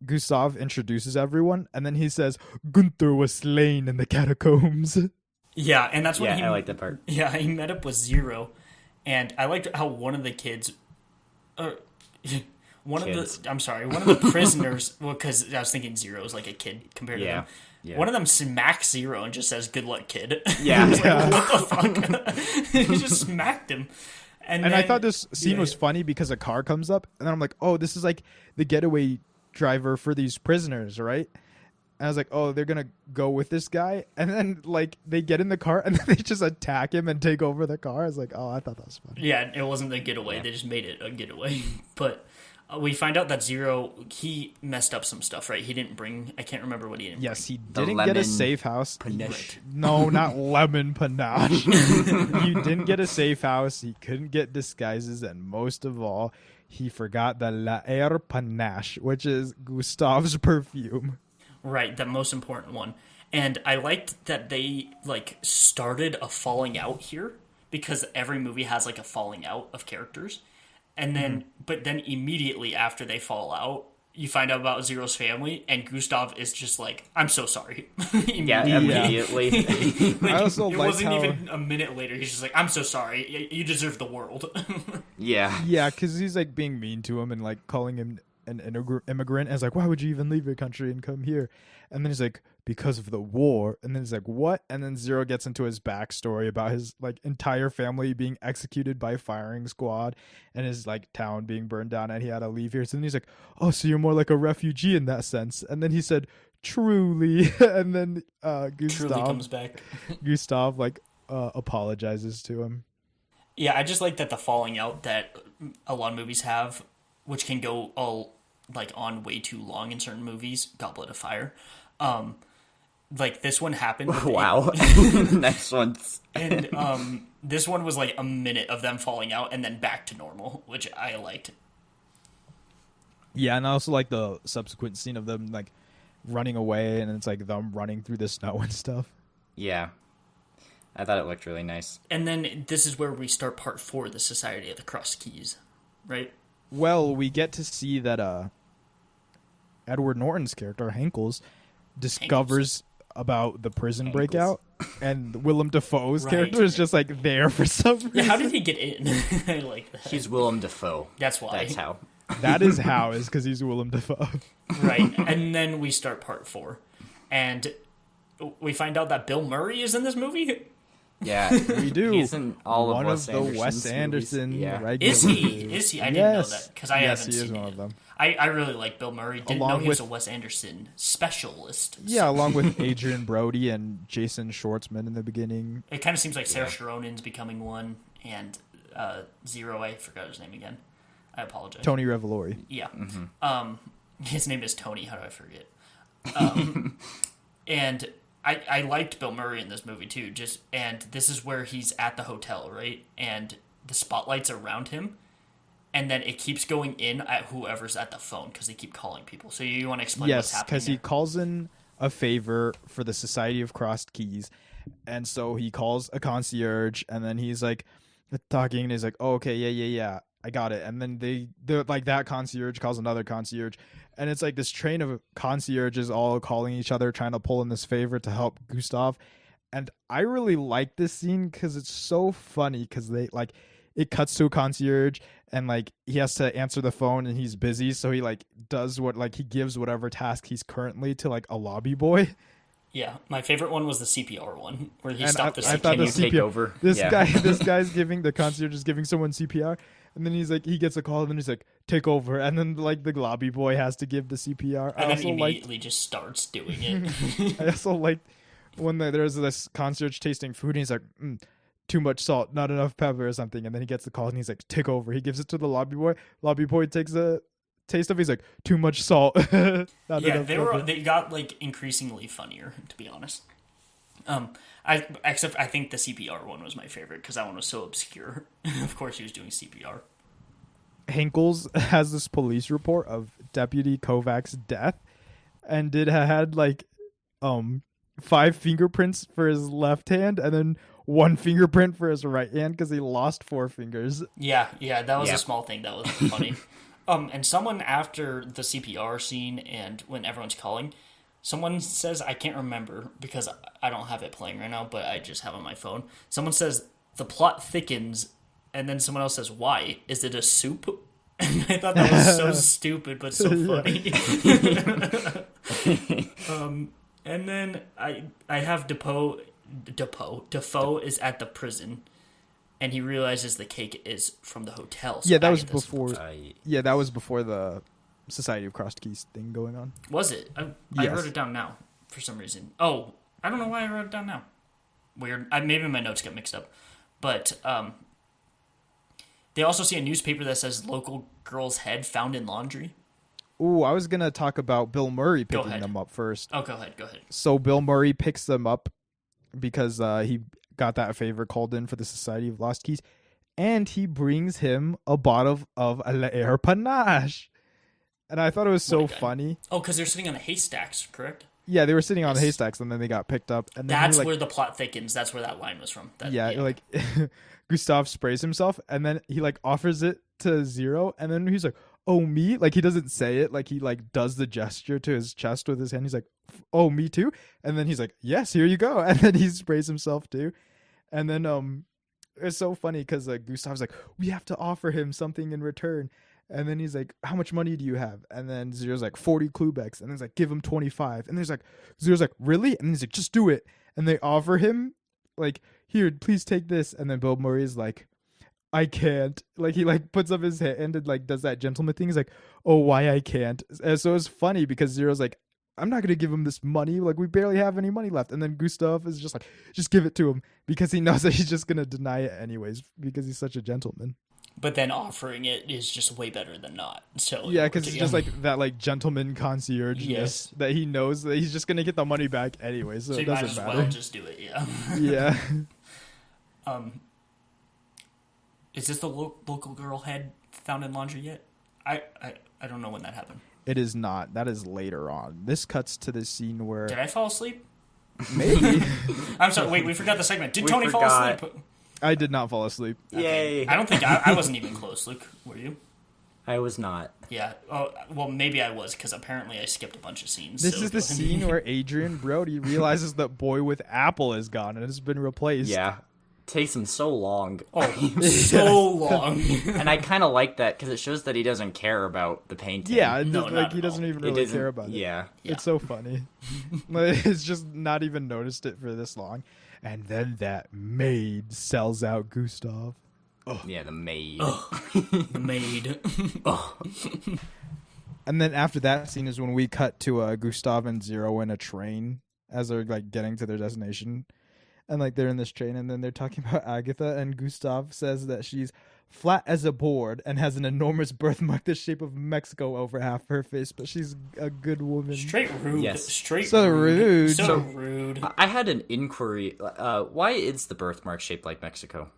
Gustav introduces everyone, and then he says, "Gunther was slain in the catacombs." Yeah, and that's when I like that part. Yeah, he met up with Zero, and I liked how one of the kids, one of the prisoners. Well, because I was thinking Zero is like a kid compared to them. Yeah. One of them smacks Zero and just says, "Good luck, kid." Yeah. Like, what the fuck? He just smacked him. And then, I thought this scene was funny because a car comes up, and then I'm like, oh, this is like the getaway driver for these prisoners, right? And I was like, oh, they're gonna go with this guy, and then like they get in the car and then they just attack him and take over the car. I was like, oh, I thought that was funny. Yeah, it wasn't a getaway. They just made it a getaway. But we find out that Zero, he messed up some stuff, right? He didn't bring, I can't remember what he didn't Yes, bring. he didn't get a safe house. Panache. No, not lemon panache. He didn't get a safe house. He couldn't get disguises, and most of all, he forgot the La Air Panache, which is Gustav's perfume. Right, the most important one. And I liked that they like started a falling out here because every movie has like a falling out of characters. And then but then immediately after they fall out, you find out about Zero's family, and Gustav is just like, "I'm so sorry." Immediately. Like, I also it like wasn't how... even a minute later. He's just like, "I'm so sorry. You deserve the world." Yeah. Yeah, because he's like being mean to him and like calling him an immigrant. And it's like, why would you even leave your country and come here? And then he's like, because of the war. And then he's like, what? And then Zero gets into his backstory about his like entire family being executed by firing squad and his like town being burned down, and he had to leave here. So then he's like, oh, so you're more like a refugee in that sense. And then he said, truly. And then Truly comes back. Gustav like apologizes to him. Yeah, I just like that the falling out that a lot of movies have, which can go all like on way too long in certain movies. Goblet of Fire. Like this one happened. Wow. Next one. And this one was like a minute of them falling out and then back to normal, which I liked. Yeah, and I also like the subsequent scene of them like running away, and it's like them running through the snow and stuff. Yeah. I thought it looked really nice. And then this is where we start part 4, the Society of the Crossed Keys, right? Well, we get to see that Edward Norton's character, Hankels, discovers about the prison breakout, and Willem Dafoe's character is just like there for some reason. Yeah, how did he get in? I like that. He's Willem Dafoe. That's why. That's how. That is how, is because he's Willem Dafoe. Right, and then we start part 4, and we find out that Bill Murray is in this movie. Yeah, we do. He's in all one of the Wes Anderson. Yeah. Is he? Is he? I didn't know that because I haven't seen it. One of them. I really like Bill Murray. Didn't know he was a Wes Anderson specialist. Yeah, along with Adrian Brody and Jason Schwartzman in the beginning. It kind of seems like Saoirse Ronan's becoming one, and Zero, I forgot his name again. I apologize. Tony Revolori. Yeah. His name is Tony. How do I forget? And I liked Bill Murray in this movie too. And this is where he's at the hotel, right? And the spotlight's around him, and then it keeps going in at whoever's at the phone because they keep calling people. So you want to explain what's Yes, happening? because he calls in a favor for the Society of Crossed Keys, and so he calls a concierge, and then he's like talking, and he's like, "Oh, okay, yeah, I got it." And then they're like, that concierge calls another concierge, and it's like this train of concierges all calling each other, trying to pull in this favor to help Gustav. And I really like this scene because it's so funny, because they like, it cuts to a concierge, and like he has to answer the phone, and he's busy, so he like does what, like he gives whatever task he's currently to like a lobby boy. Yeah, my favorite one was the CPR one where he stopped the I thought CPR. the take over? This Yeah. this guy's giving, the concierge is giving someone CPR, and then he's like, he gets a call, and then he's like, take over, and then like the lobby boy has to give the CPR. And then immediately just starts doing it. I also like when there's this concierge tasting food, and he's like, too much salt, not enough pepper or something, and then he gets the call, and he's like, take over. He gives it to the lobby boy. Lobby boy takes taste of it. He's like, too much salt. Yeah, they got like increasingly funnier, to be honest. I think the CPR one was my favorite because that one was so obscure. Of course, he was doing CPR. Henkels has this police report of Deputy Kovac's death, and it had like 5 fingerprints for his left hand and then 1 fingerprint for his right hand because he lost 4 fingers. Yeah, that was a small thing that was funny. And someone after the CPR scene and when everyone's calling, someone says, I can't remember because I don't have it playing right now, but I just have it on my phone. Someone says, the plot thickens, and then someone else says, why? Is it a soup? And I thought that was so stupid, but so funny. And then I have Defoe is at the prison, and he realizes the cake is from the hotel. So that was before. That was before the Society of Crossed Keys thing going on. Was it? I wrote it down now for some reason. Oh, I don't know why I wrote it down now. Weird. Maybe my notes got mixed up. But they also see a newspaper that says local girl's head found in laundry. Ooh, I was going to talk about Bill Murray picking them up first. Oh, go ahead. So Bill Murray picks them up because he got that favor called in for the Society of Lost Keys, and he brings him a bottle of L'air Panache. And I thought it was so funny. Oh, because they're sitting on the haystacks, correct? Yeah, they were sitting on the haystacks, and then they got picked up. And then that's where the plot thickens. That's where that line was from. Like Gustav sprays himself, and then he like offers it to Zero, and then he's like, "Oh, me?" Like he doesn't say it. Like he like does the gesture to his chest with his hand. He's like, "Oh, me too." And then he's like, "Yes, here you go." And then he sprays himself too. And then it's so funny because Gustav's like, "We have to offer him something in return." And then he's like, "How much money do you have?" And then Zero's like, 40 Klubeks. And then he's like, "Give him 25. And there's like, Zero's like, "Really?" And he's like, "Just do it." And they offer him like, "Here, please take this." And then Bill Murray's like, "I can't." Like he like puts up his hand and like does that gentleman thing. He's like, "Oh, why I can't?" And so it's funny because Zero's like, "I'm not gonna give him this money. Like we barely have any money left." And then Gustav is just like, "Just give it to him," because he knows that he's just gonna deny it anyways because he's such a gentleman. But then offering it is just way better than not. So yeah, because it's just like that like gentleman concierge that he knows that he's just gonna get the money back anyway. So it doesn't matter. Well just do it. Yeah. Yeah. Is this the local girl head found in laundry yet? I don't know when that happened. It is not. That is later on. This cuts to the scene where... Did I fall asleep? Maybe. I'm sorry. Wait, we forgot the segment. Did Tony fall asleep? I did not fall asleep. Yay. Okay. I don't think I wasn't even close. Luke, were you? I was not. Yeah. Oh, well, maybe I was because apparently I skipped a bunch of scenes. This is the scene where Adrian Brody realizes that Boy with Apple is gone and has been replaced. Yeah. Takes him so long. Oh, so long. And I kind of like that because it shows that he doesn't care about the painting. Yeah, like he doesn't even really care about it. Yeah. It's so funny. It's just not even noticed it for this long. And then that maid sells out Gustav. Oh. Yeah, the maid. The maid. And then after that scene is when we cut to Gustav and Zero in a train as they're like getting to their destination. And like they're in this train and then they're talking about Agatha, and Gustav says that she's flat as a board and has an enormous birthmark the shape of Mexico over half her face, but she's a good woman. Straight rude. Yes. Straight so rude. So rude. I had an inquiry. Why is the birthmark shaped like Mexico?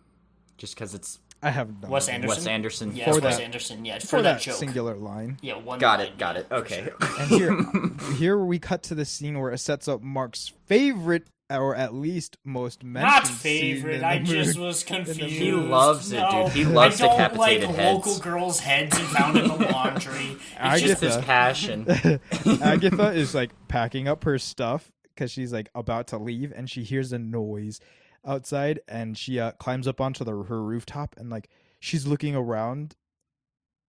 Just because it's... I have no Wes idea. Anderson? Wes Anderson. Yeah, Wes Anderson. Yeah, for that joke. Singular line. Yeah, one Got line. it. Okay. Sure. And here we cut to the scene where it sets up Mark's favorite, or at least most mentioned Not favorite. I just was confused. He loves it, dude. He loves decapitated heads. I don't like local girls' heads and found in the laundry. It's just his passion. Agatha is like packing up her stuff because she's like about to leave, and she hears a noise outside, and she climbs up onto her rooftop, and like she's looking around,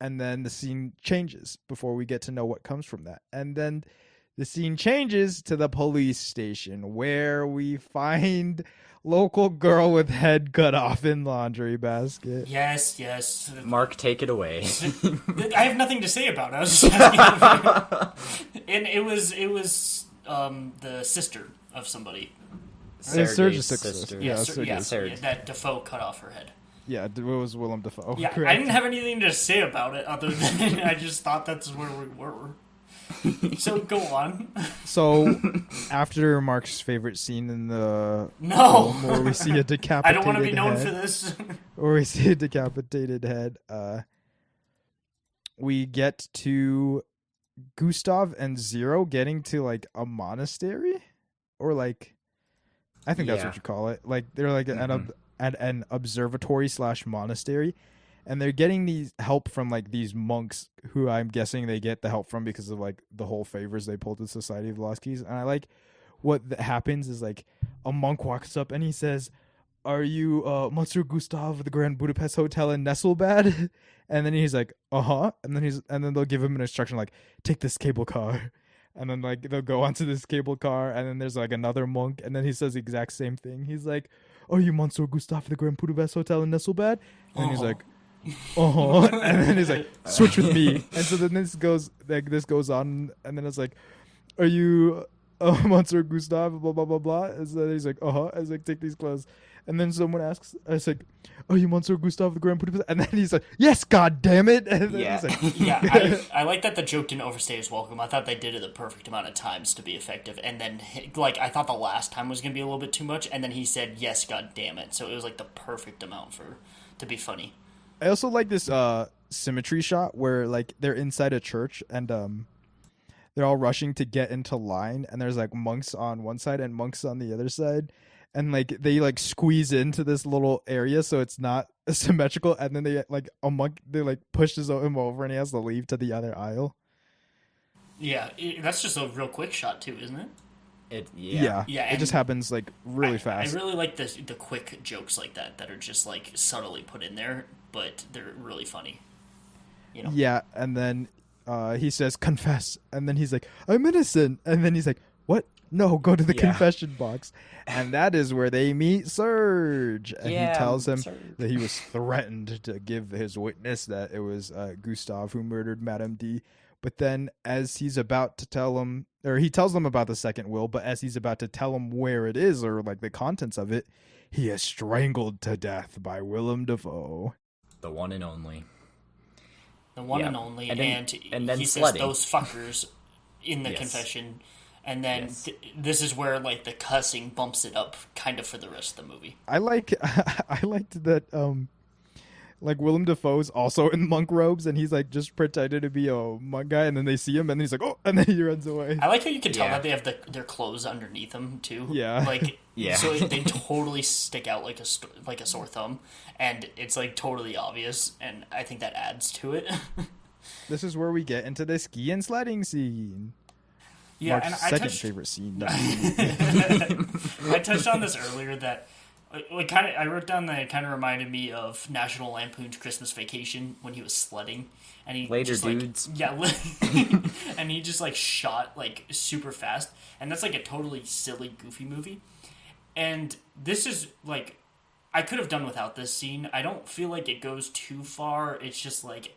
and then the scene changes before we get to know what comes from that. And then the scene changes to the police station where we find local girl with head cut off in laundry basket. Yes. Mark, take it away. I have nothing to say about it. I was just asking. And it was the sister of somebody. Sergey's sister. Yeah, Sergey. yeah, that Defoe cut off her head. Yeah, it was Willem Dafoe. Yeah, correct. I didn't have anything to say about it other than I just thought that's where we were. So go on. So, after Mark's favorite scene in the No, film, where we see a decapitated I don't want to be known head, for this. where we see a decapitated head, we get to Gustav and Zero getting to like a monastery, or like, I think that's what you call it. Like they're like an observatory / monastery, and they're getting these help from like these monks who I'm guessing they get the help from because of like the whole favors they pulled to Society of the Lost Keys. And I like what happens is like a monk walks up and he says, "Are you Monsieur Gustav of the Grand Budapest Hotel in Nesselbad?" And then he's like, "Uh-huh." And then they'll give him an instruction like, "Take this cable car." And then like they'll go onto this cable car, and then there's like another monk, and then he says the exact same thing. He's like, "Are you Monsieur Gustav of the Grand Budapest Hotel in Nesselbad?" And he's like, "Uh-huh." And then he's like, "Switch with me." And so then this goes on, and then it's like, "Are you Monsieur Gustav, blah blah blah blah." And so he's like, "Uh-huh." I was like, "Take these clothes." And then someone asks, I was like, "Are you Monsieur Gustav of the Grand Budapest?" And then he's like, "Yes, god damn it." And then he's like, Yeah, I like that the joke didn't overstay its welcome. I thought they did it the perfect amount of times to be effective. And then, like, I thought the last time was going to be a little bit too much. And then he said, "Yes, god damn it." So it was like the perfect amount to be funny. I also like this symmetry shot where like they're inside a church and they're all rushing to get into line, and there's like monks on one side and monks on the other side, and like they like squeeze into this little area so it's not symmetrical, and then they like a monk they like pushes him over and he has to leave to the other aisle. Yeah, that's just a real quick shot too, isn't it? Yeah, it just happens like really fast. I really like the quick jokes like that are just like subtly put in there, but they're really funny. You know? Yeah, and then he says confess, and then he's like, "I'm innocent," and then he's like, "What? No, go to the confession box." And that is where they meet Serge, and he tells him that he was threatened to give his witness that it was Gustav who murdered Madame D. But then as he's about to tell him, or he tells them about the second will, but as he's about to tell him where it is or like the contents of it, he is strangled to death by Willem Dafoe. The one and only. The one and only. And then he says those fuckers in the confession. And then this is where like the cussing bumps it up kind of for the rest of the movie. I liked that like Willem Dafoe's also in monk robes, and he's like just pretending to be a monk guy, and then they see him and he's like, "Oh," and then he runs away. I like how you can tell that they have their clothes underneath them too. Yeah. Like so they totally stick out like a sore thumb, and it's like totally obvious, and I think that adds to it. This is where we get into the ski and sledding scene. Yeah, Mark's and second favorite scene. I touched on this earlier that I wrote down that it kind of reminded me of National Lampoon's Christmas Vacation when he was sledding, and he later just, dudes. and he just like shot like super fast, and that's like a totally silly, goofy movie. And this is like, I could have done without this scene. I don't feel like it goes too far. It's just like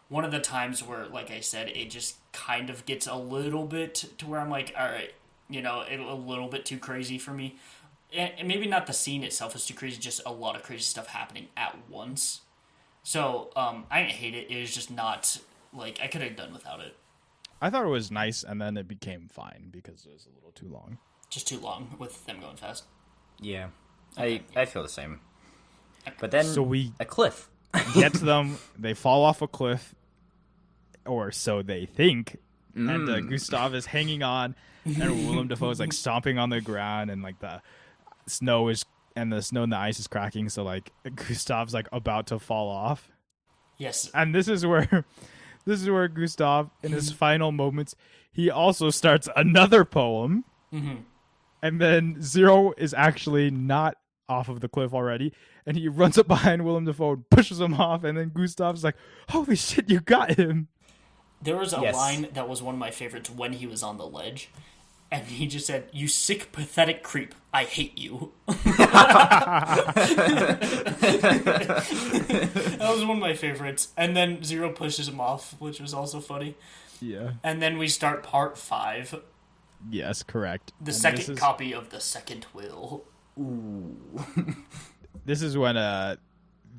one of the times where, like I said, it just kind of gets a little bit to where I'm like, all right, a little bit too crazy for me. And maybe not the scene itself is too crazy, just a lot of crazy stuff happening at once. So, I didn't hate it. It was just not, like, I could have done without it. I thought it was nice, and then it became fine because it was a little too long. Just too long with them going fast. Yeah. Okay. I feel the same. But then a cliff. Get to them, they fall off a cliff, or so they think, and Gustav is hanging on, and Willem Dafoe is like stomping on the ground, and like the snow and the ice is cracking, so like Gustav's like about to fall off. Yes. And this is where Gustav, in his final moments, he also starts another poem. Mm-hmm. And then Zero is actually not off of the cliff already, and he runs up behind Willem Dafoe and pushes him off, and then Gustav's like, "Holy shit, you got him!" There was a line that was one of my favorites when he was on the ledge, and he just said, "You sick, pathetic creep, I hate you." That was one of my favorites. And then Zero pushes him off, which was also funny. Yeah. And then we start part 5. Yes, correct. The second copy of the second will. Ooh. This is when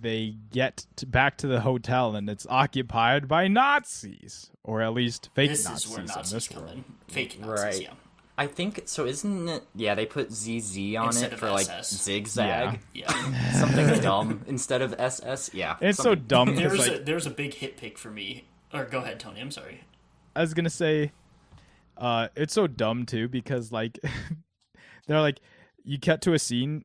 they get back to the hotel and it's occupied by Nazis, or at least fake This Nazis, is where in Nazis this come world. in. Fake Nazis, Right. yeah. I think so. Isn't it? Yeah, they put ZZ on Instead it of for like SS. zigzag, Yeah. something dumb instead of SS. Yeah, It's so something- dumb because There's a big hit pick for me. Or go ahead, Tony. I'm sorry. I was gonna say, it's so dumb too because like they're like you cut to a scene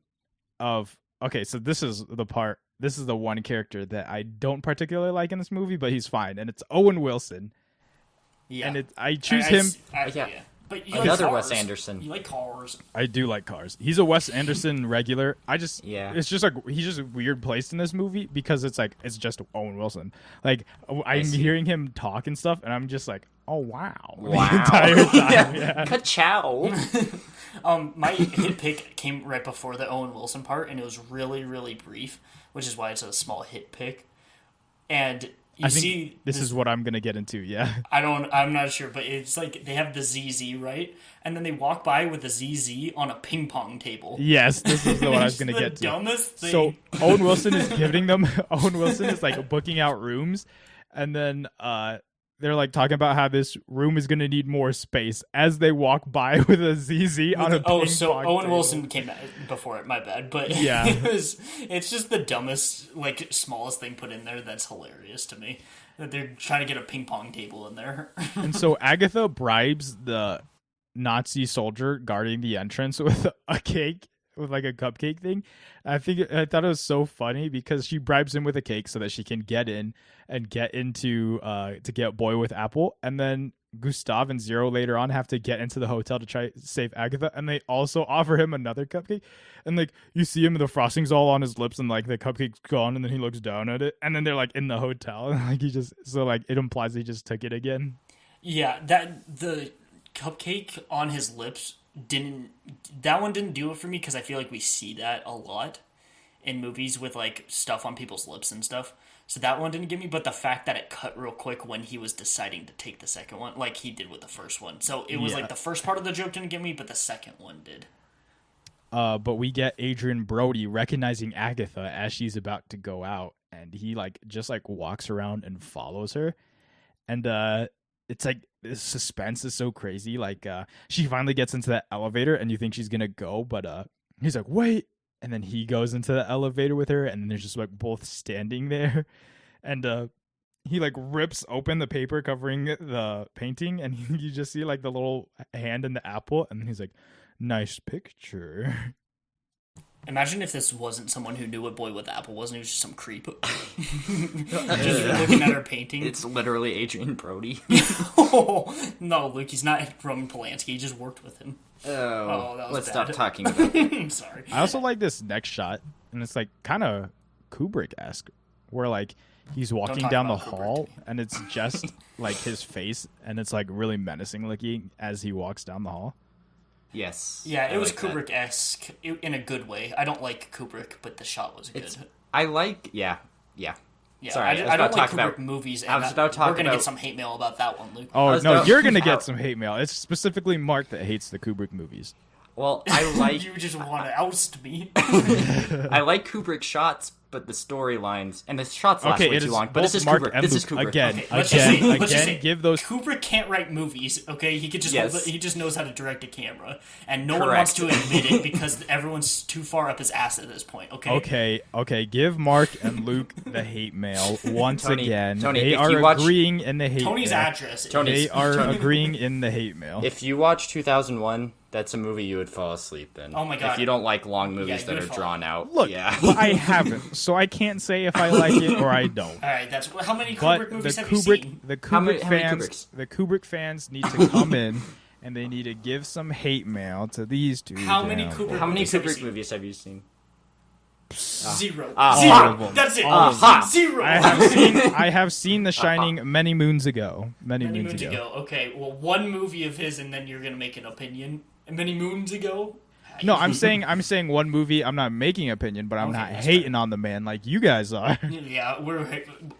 of okay, so this is the one character that I don't particularly like in this movie, but he's fine, and it's Owen Wilson, Yeah. and I choose him. Yeah. But you Another like Wes cars. Anderson. You like cars. I do like Cars. He's a Wes Anderson regular. Yeah. It's just like he's just weird placed in this movie because it's like it's just Owen Wilson. Like I'm see. hearing him talk and stuff, and I'm just like, oh wow, Wow. the entire time. Yeah. Ka-chow. My hit pick came right before the Owen Wilson part, and it was really, really brief, which is why it's a small hit pick. And I think this is what I'm gonna get into. Yeah. I'm not sure, but it's like they have the ZZ, right? And then they walk by with the ZZ on a ping pong table. Yes, this is the one I was It's gonna the get to. dumbest thing. So Owen Wilson is giving them. Owen Wilson is like booking out rooms, and then they're like talking about how this room is gonna need more space as they walk by with a ZZ on a ping so pong Owen table. Wilson came before it. My bad, but Yeah. it's just the dumbest, like smallest thing put in there. That's hilarious to me. That they're trying to get a ping pong table in there. And so Agatha bribes the Nazi soldier guarding the entrance with a cake, with like a cupcake thing. I thought it was so funny because she bribes him with a cake so that she can get in and get into to get Boy with Apple, and then Gustav and Zero later on have to get into the hotel to try to save Agatha, and they also offer him another cupcake, and like you see him, the frosting's all on his lips, and like the cupcake's gone, and then he looks down at it, and then they're like in the hotel, and like it implies he just took it again. Yeah, that the cupcake on his lips didn't do it for me because I feel like we see that a lot in movies with like stuff on people's lips and stuff. So that one didn't get me, but the fact that it cut real quick when he was deciding to take the second one, like he did with the first one. So it was like the first part of the joke didn't get me, but the second one did. But we get Adrian Brody recognizing Agatha as she's about to go out, and he like just like walks around and follows her, and it's like the suspense is so crazy. Like she finally gets into that elevator, and you think she's gonna go, but he's like, wait. And then he goes into the elevator with her, and then they're just like both standing there, and he like rips open the paper covering the painting, and you just see like the little hand and the apple, and then he's like, "Nice picture." Imagine if this wasn't someone who knew what Boy with Apple was, and he was just some creep. Just looking at her painting. It's literally Adrian Brody. No, Luke, he's not Roman Polanski. He just worked with him. Oh, that was let's bad. stop talking about it. I'm sorry. I also like this next shot, and it's like kind of Kubrick-esque, where like he's walking talk down the about Kubrick hall, to me. and it's just like his face, and it's like really menacing looking as he walks down the hall. Yes. Yeah, it I was like that. Kubrick-esque in a good way. I don't like Kubrick, but the shot was good. I like, yeah. Yeah, Sorry, I don't like talk Kubrick about movies. And I was about to talk we're gonna about- get some hate mail about that one, Luke. Oh was no, about- you're gonna How- get some hate mail. It's specifically Mark that hates the Kubrick movies. Well, I like You just want to oust me. I like Kubrick shots, but the storylines and the shots last Okay, way it too is long. But both this is Mark Kubrick. and This is Luke. Kubrick. Again, Okay, let's just say- again, give those. Kubrick can't write movies. Okay, he could just Yes. he just knows how to direct a camera, and no one wants to Correct. admit it because everyone's too far up his ass at this point. Okay. Okay. Give Mark and Luke the hate mail once Tony, again. Tony, They if are you watch- agreeing in the hate Tony's mail. address. Tony- They are Tony- agreeing in the hate mail. If you watch 2001, that's a movie you would fall asleep in. Oh my God. If you don't like long movies Yeah, that you are would fall- drawn out. Look, yeah. but I haven't, so I can't say if I like it or I don't. All right, that's how many But Kubrick the movies have you seen? How many fans, Kubricks? the Kubrick fans need to come in and they need to give some hate mail to these two. How many down Kubrick- there. How many movies have you Kubrick seen? movies have you seen? Zero. All Zero. of them. That's it. All of them. Zero. I have seen The Shining many moons ago. Many Many moons moons ago. ago. Okay, well, one movie of his, and then you're gonna make an opinion. Many moons ago. No, I'm saying one movie. I'm not making an opinion, but I'm Okay, not that's hating on the man like you guys are. Yeah,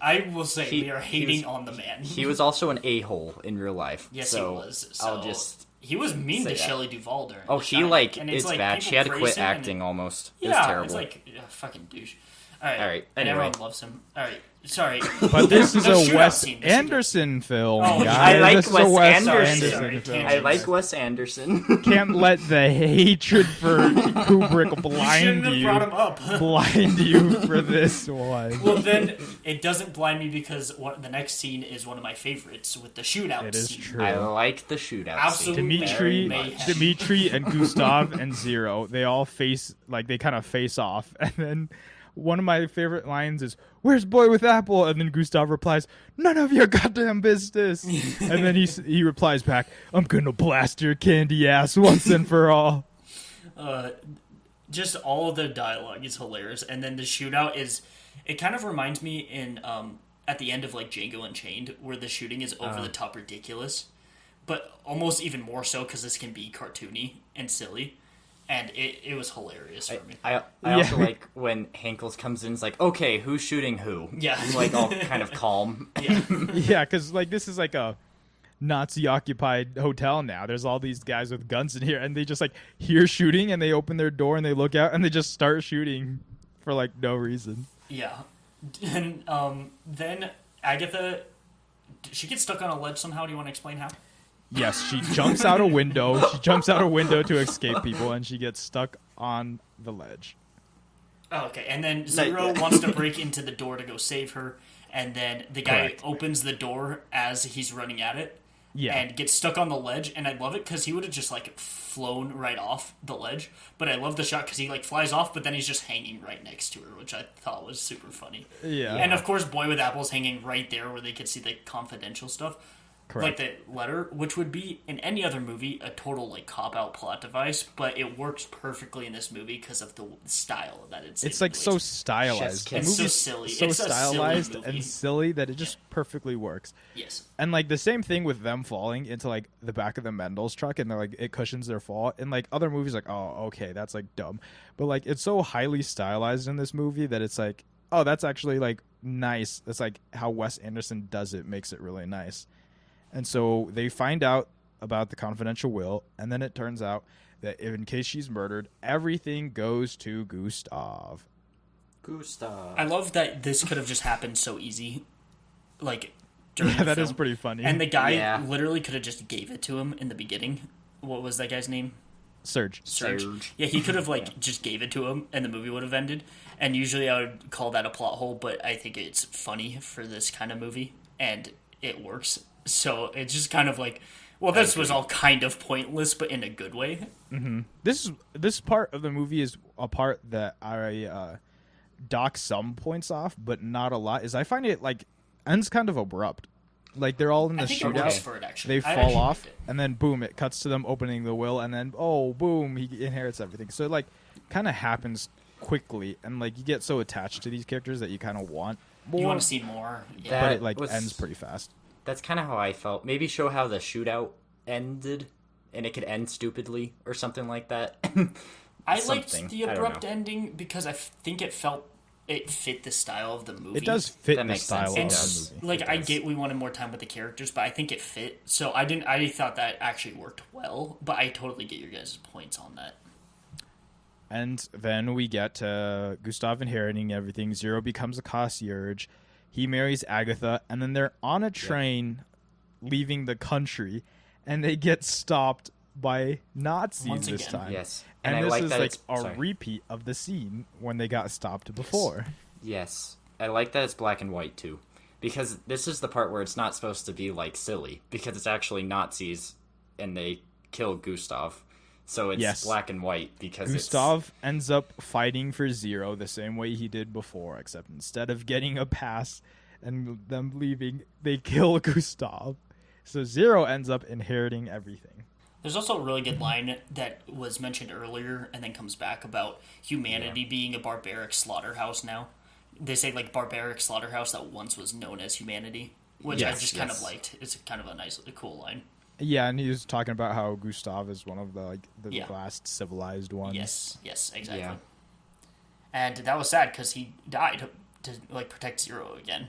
I will say we are hating was- on the man. He was also an a-hole in real life. Yes, so he was. So I'll just. he was mean say to that. Shelley Duvall during. Oh, The he Shining, like and it's like, bad. people She had to praise quit him, and acting almost. Yeah, It was terrible. it's like fucking douche. All right. And Anyway. everyone loves him. All right. Sorry. But this is The a shootout Wes scene, Anderson film, Oh, guys. I like This is Wes a Wes Anderson. Sorry, film. I like Wes Anderson. Can't let the hatred for Kubrick Shouldn't blind have you. brought him up. Blind you for this one. Well, then it doesn't blind me because the next scene is one of my favorites with the shootout It is scene. true. I like the shootout Absolutely. scene. very Mayhem. much. Dimitri and Gustav and Zero, they all they kind of face off. And then one of my favorite lines is, "Where's Boy with Apple?" And then Gustav replies, "None of your goddamn business." And then he replies back, "I'm gonna blast your candy ass once and for all." Just all of the dialogue is hilarious, and then the shootout is. It kind of reminds me in at the end of like Django Unchained, where the shooting is over the top ridiculous, but almost even more so because this can be cartoony and silly. And it was hilarious for me. I also like when Hankels comes in. It's like, okay, who's shooting who? Yeah. He's like all kind of calm. Yeah. Yeah, because like this is like a Nazi-occupied hotel now. There's all these guys with guns in here, and they just like hear shooting, and they open their door and they look out, and they just start shooting for like no reason. Yeah. And then Agatha, she gets stuck on a ledge somehow. Do you want to explain how? Yes, she jumps out a window. She jumps out a window to escape people, and she gets stuck on the ledge. Oh, okay. And then Zero wants to break into the door to go save her, and then the guy Correct. opens the door as he's running at it. Yeah. And gets stuck on the ledge, and I love it because he would have just like flown right off the ledge. But I love the shot because he like flies off, but then he's just hanging right next to her, which I thought was super funny. Yeah. And of course, Boy with Apple's hanging right there where they could see the confidential stuff. Correct. Like the letter, which would be in any other movie a total like cop out plot device, but it works perfectly in this movie because of the style that It's like so stylized. The It's so movie's silly. so It's a silly stylized movie. and silly that it just perfectly works. Yes. And like the same thing with them falling into like the back of the Mendel's truck, and they're like it cushions their fall. In like other movies, like oh okay, that's like dumb, but like it's so highly stylized in this movie that it's like oh that's actually like nice. That's like how Wes Anderson does it, makes it really nice. And so they find out about the confidential will, and then it turns out that in case she's murdered, everything goes to Gustav. Gustav. I love that this could have just happened so easy. Like, during Yeah, the that is film. pretty funny. And the guy Yeah. literally could have just gave it to him in the beginning. What was that guy's name? Serge. Serge. Yeah, he could have just gave it to him, and the movie would have ended. And usually I would call that a plot hole, but I think it's funny for this kind of movie, and it works. So it's just kind of like, well, this was all kind of pointless, but in a good way. This part of the movie is a part that I dock some points off, but not a lot. Is I find it like ends kind of abrupt. Like they're all in the I think it works shootout. for it, actually. They I fall actually off, liked it. and then boom, it cuts to them opening the will, and then oh, boom, he inherits everything. So it like kind of happens quickly, and like you get so attached to these characters that you kind of want more. You want to see more. Yeah. That but it like was- ends pretty fast. That's kind of how I felt. Maybe show how the shootout ended, and it could end stupidly or something like that. I Something. liked the I don't abrupt know. ending because I think it fit the style of the movie. It does fit That the makes style sense. of It's the movie. like It I does. get we wanted more time with the characters, but I think it fit. So I thought that actually worked well, but I totally get your guys' points on that. And then we get to Gustav inheriting everything. Zero becomes a concierge. He marries Agatha, and then they're on a train leaving the country, and they get stopped by Nazis Once this again. time. Yes. And I this like is that like it's a sorry. repeat of the scene when they got stopped before. Yes. I like that it's black and white too. Because this is the part where it's not supposed to be like silly. Because it's actually Nazis and they kill Gustav. So it's Yes. black and white because Gustav ends up fighting for Zero the same way he did before, except instead of getting a pass and them leaving, they kill Gustav. So Zero ends up inheriting everything. There's also a really good line that was mentioned earlier and then comes back about humanity being a barbaric slaughterhouse now. They say like barbaric slaughterhouse that once was known as humanity, which I Yes, just kind of yes. liked. It's kind of a cool line. Yeah, and he was talking about how Gustav is one of the Yeah. last civilized ones. Yes, exactly. Yeah. And that was sad because he died to like protect Zero again.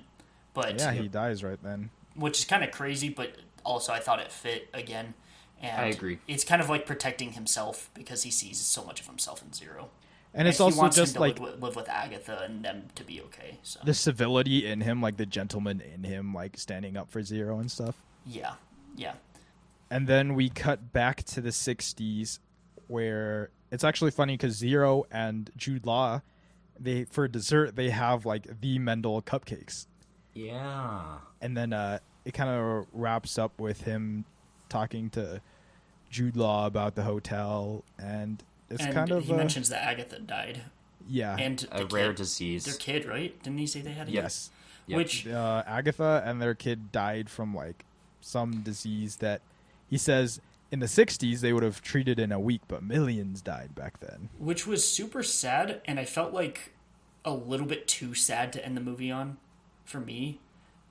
But Yeah, he dies right then. which is kind of crazy, but also I thought it fit again. And I agree. It's kind of like protecting himself because he sees so much of himself in Zero. And it's he also wants just him like to live with Agatha and them to be okay. So the civility in him, like the gentleman in him, like standing up for Zero and stuff. yeah. And then we cut back to the 60s where it's actually funny because Zero and Jude Law, for dessert, they have like the Mendel cupcakes. Yeah. And then it kind of wraps up with him talking to Jude Law about the hotel. And it's kind of... he mentions that Agatha died. Yeah. And A rare disease. Their kid, right? Didn't he say they had a Yes. kid? Yep. Which... Agatha and their kid died from like some disease that he says in the 60s they would have treated in a week, but millions died back then. Which was super sad, and I felt like a little bit too sad to end the movie on, for me.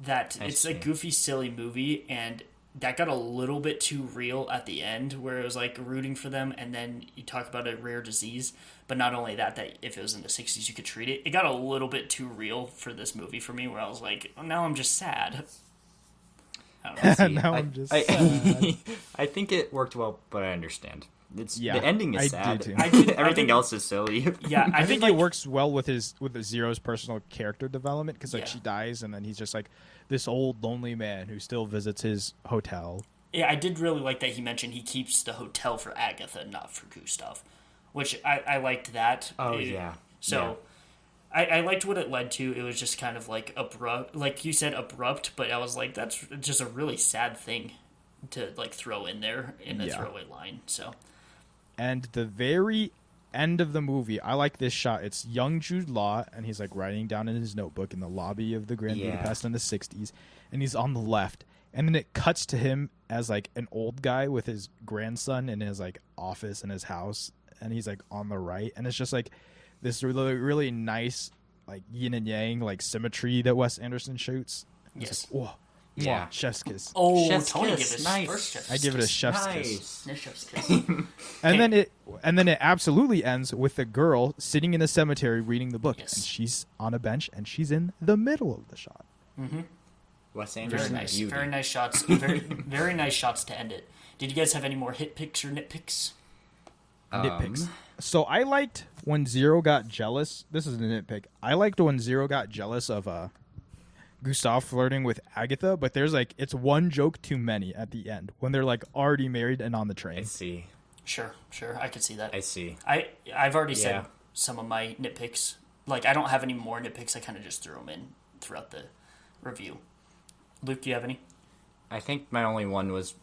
That it's a goofy, silly movie, and that got a little bit too real at the end, where it was like rooting for them, and then you talk about a rare disease, but not only that if it was in the 60s you could treat it. It got a little bit too real for this movie for me, where I was like, oh, now I'm just sad. Now I'm just sad. I think it worked well, but I understand. The Yeah, ending is I sad. do too. Everything else is silly. Yeah, I think like, it works well with the Zero's personal character development because Yeah. she dies and then he's just like this old lonely man who still visits his hotel. Yeah, I did really like that he mentioned he keeps the hotel for Agatha, not for Gustav, which I liked that. Oh, yeah. So Yeah. I liked what it led to. It was just kind of like abrupt, like you said, abrupt, but I was like, that's just a really sad thing to like throw in there in a throwaway line. So, And the very end of the movie, I like this shot. It's young Jude Law, and he's like writing down in his notebook in the lobby of the Grand Budapest in the 60s, and he's on the left. And then it cuts to him as like an old guy with his grandson in his like office in his house, and he's like on the right. And it's just like this really, really nice like yin and yang like symmetry that Wes Anderson shoots. yes. Like, whoa, Yeah. chef's kiss. Oh, Chef's Tony kiss, gave us nice. first chef's I give it a kiss. chef's kiss. Nice. Chef's kiss. And then it absolutely ends with the girl sitting in a cemetery reading the book, Yes. and she's on a bench, and she's in the middle of the shot. Wes Very Anderson. nice. Beauty. Very nice shots. Very nice shots to end it. Did you guys have any more hit picks or nitpicks? Nitpicks. So I liked when Zero got jealous. This is a nitpick. I liked when Zero got jealous of Gustav flirting with Agatha, but there's like it's one joke too many at the end when they're like already married and on the I train. see. Sure. I could see that. I see. I've already said Yeah. some of my nitpicks. Like, I don't have any more nitpicks. I kind of just threw them in throughout the review. Luke, do you have any? I think my only one was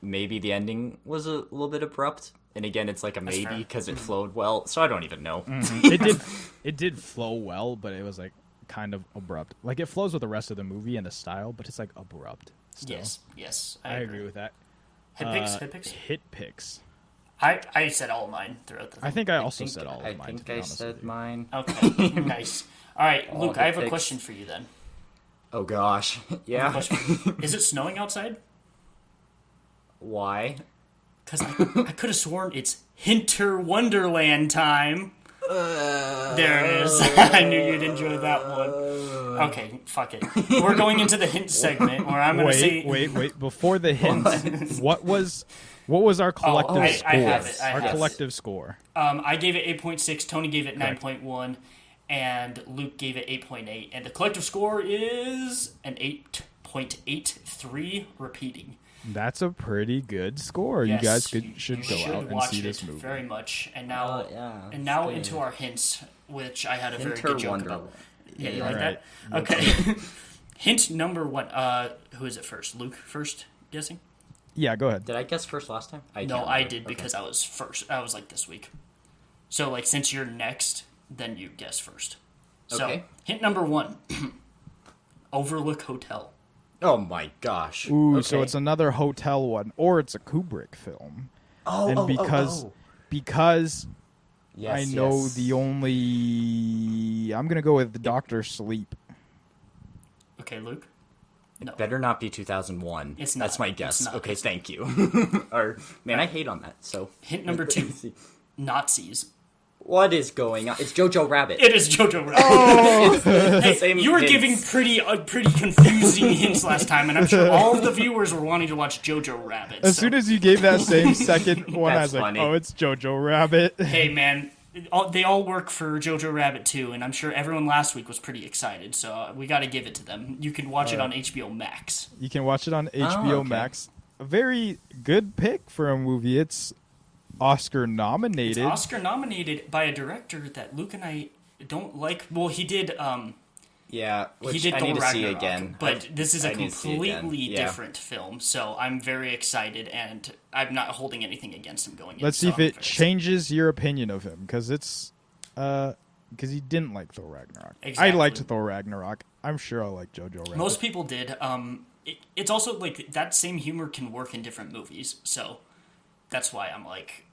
maybe the ending was a little bit abrupt. And again, it's like a maybe fair. because it flowed well. So I don't even know. It did flow well, but it was like kind of abrupt. Like it flows with the rest of the movie and the style, but it's like abrupt. Still. Yes. I agree with that. Hit picks? Hit picks. I said all of mine throughout the thing. I think I also said all I of mine. to think be I honest said with you. mine. Okay, nice. All right, All Luke, hit I have a picks. question for you then. Oh gosh. Yeah. Is it snowing outside? Why? Because I could have sworn it's Hinter Wonderland time. There it is. I knew you'd enjoy that one. Okay, fuck it. We're going into the hint segment where I'm going to say... Wait. Before the hints, what was our collective score? I have it. I our have it. collective score. I gave it 8.6, Tony gave it 9.1, and Luke gave it 8.8. And the collective score is an 8.83 repeating. That's a pretty good score. Yes, you guys you should go out and watch see it this movie. very much. And now, yeah, now it's into good. our hints, which I had a very Hinter good joke Wonderland. about. Yeah, you All like right. that? Okay. Hint number 1. Who is it first? Luke first, guessing? Yeah, go ahead. Did I guess first last time? No, can't I remember. did because I was first. I was like this week. So, like, since you're next, then you guess first. So, Okay. hint number 1. Overlook Hotel. Oh my gosh. Ooh, so Okay. it's another hotel one, or it's a Kubrick film. And because Yes, I know yes. the only, I'm gonna go with Doctor Sleep. Okay, Luke? No. Better not be 2001. It's That's not. my guess. It's not. Okay, thank you. Or man, I hate on that. So Hint number 2. Nazis. what is going on? It's Jojo Rabbit. It is Jojo Rabbit. Hey, Same you were hints. giving pretty confusing hints last time, and I'm sure all of the viewers were wanting to watch Jojo Rabbit. As soon as you gave that same second one, I That's was like, funny. oh, it's Jojo Rabbit. Hey, man, they all work for Jojo Rabbit too, and I'm sure everyone last week was pretty excited. So we got to give it to them. You can watch it on HBO Max. You can watch it on HBO okay. Max. A very good pick for a movie. It's Oscar nominated. It's Oscar nominated by a director that Luke and I don't like. Well, he did. Yeah, which He did I Thor need to see Ragnarok, again. but this is a I need to see again. completely Yeah. different film. So I'm very excited, and I'm not holding anything against him going in. Let's see so if I'm it very changes your opinion of him, because because he didn't like Thor Ragnarok. I Exactly. liked Thor Ragnarok. I'm sure I'll like Jojo Rabbit. Most people did. It's also like that same humor can work in different movies, so that's why I'm like,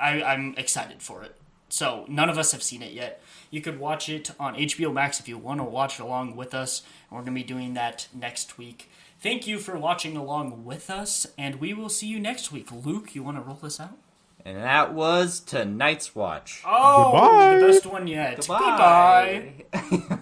I'm excited for it. So none of us have seen it yet. You could watch it on HBO Max if you want to watch it along with us, and we're going to be doing that next week. Thank you for watching along with us, and we will see you next week. Luke, you want to roll this out? And that was tonight's watch. Oh, Goodbye. the best one yet. Goodbye. Goodbye.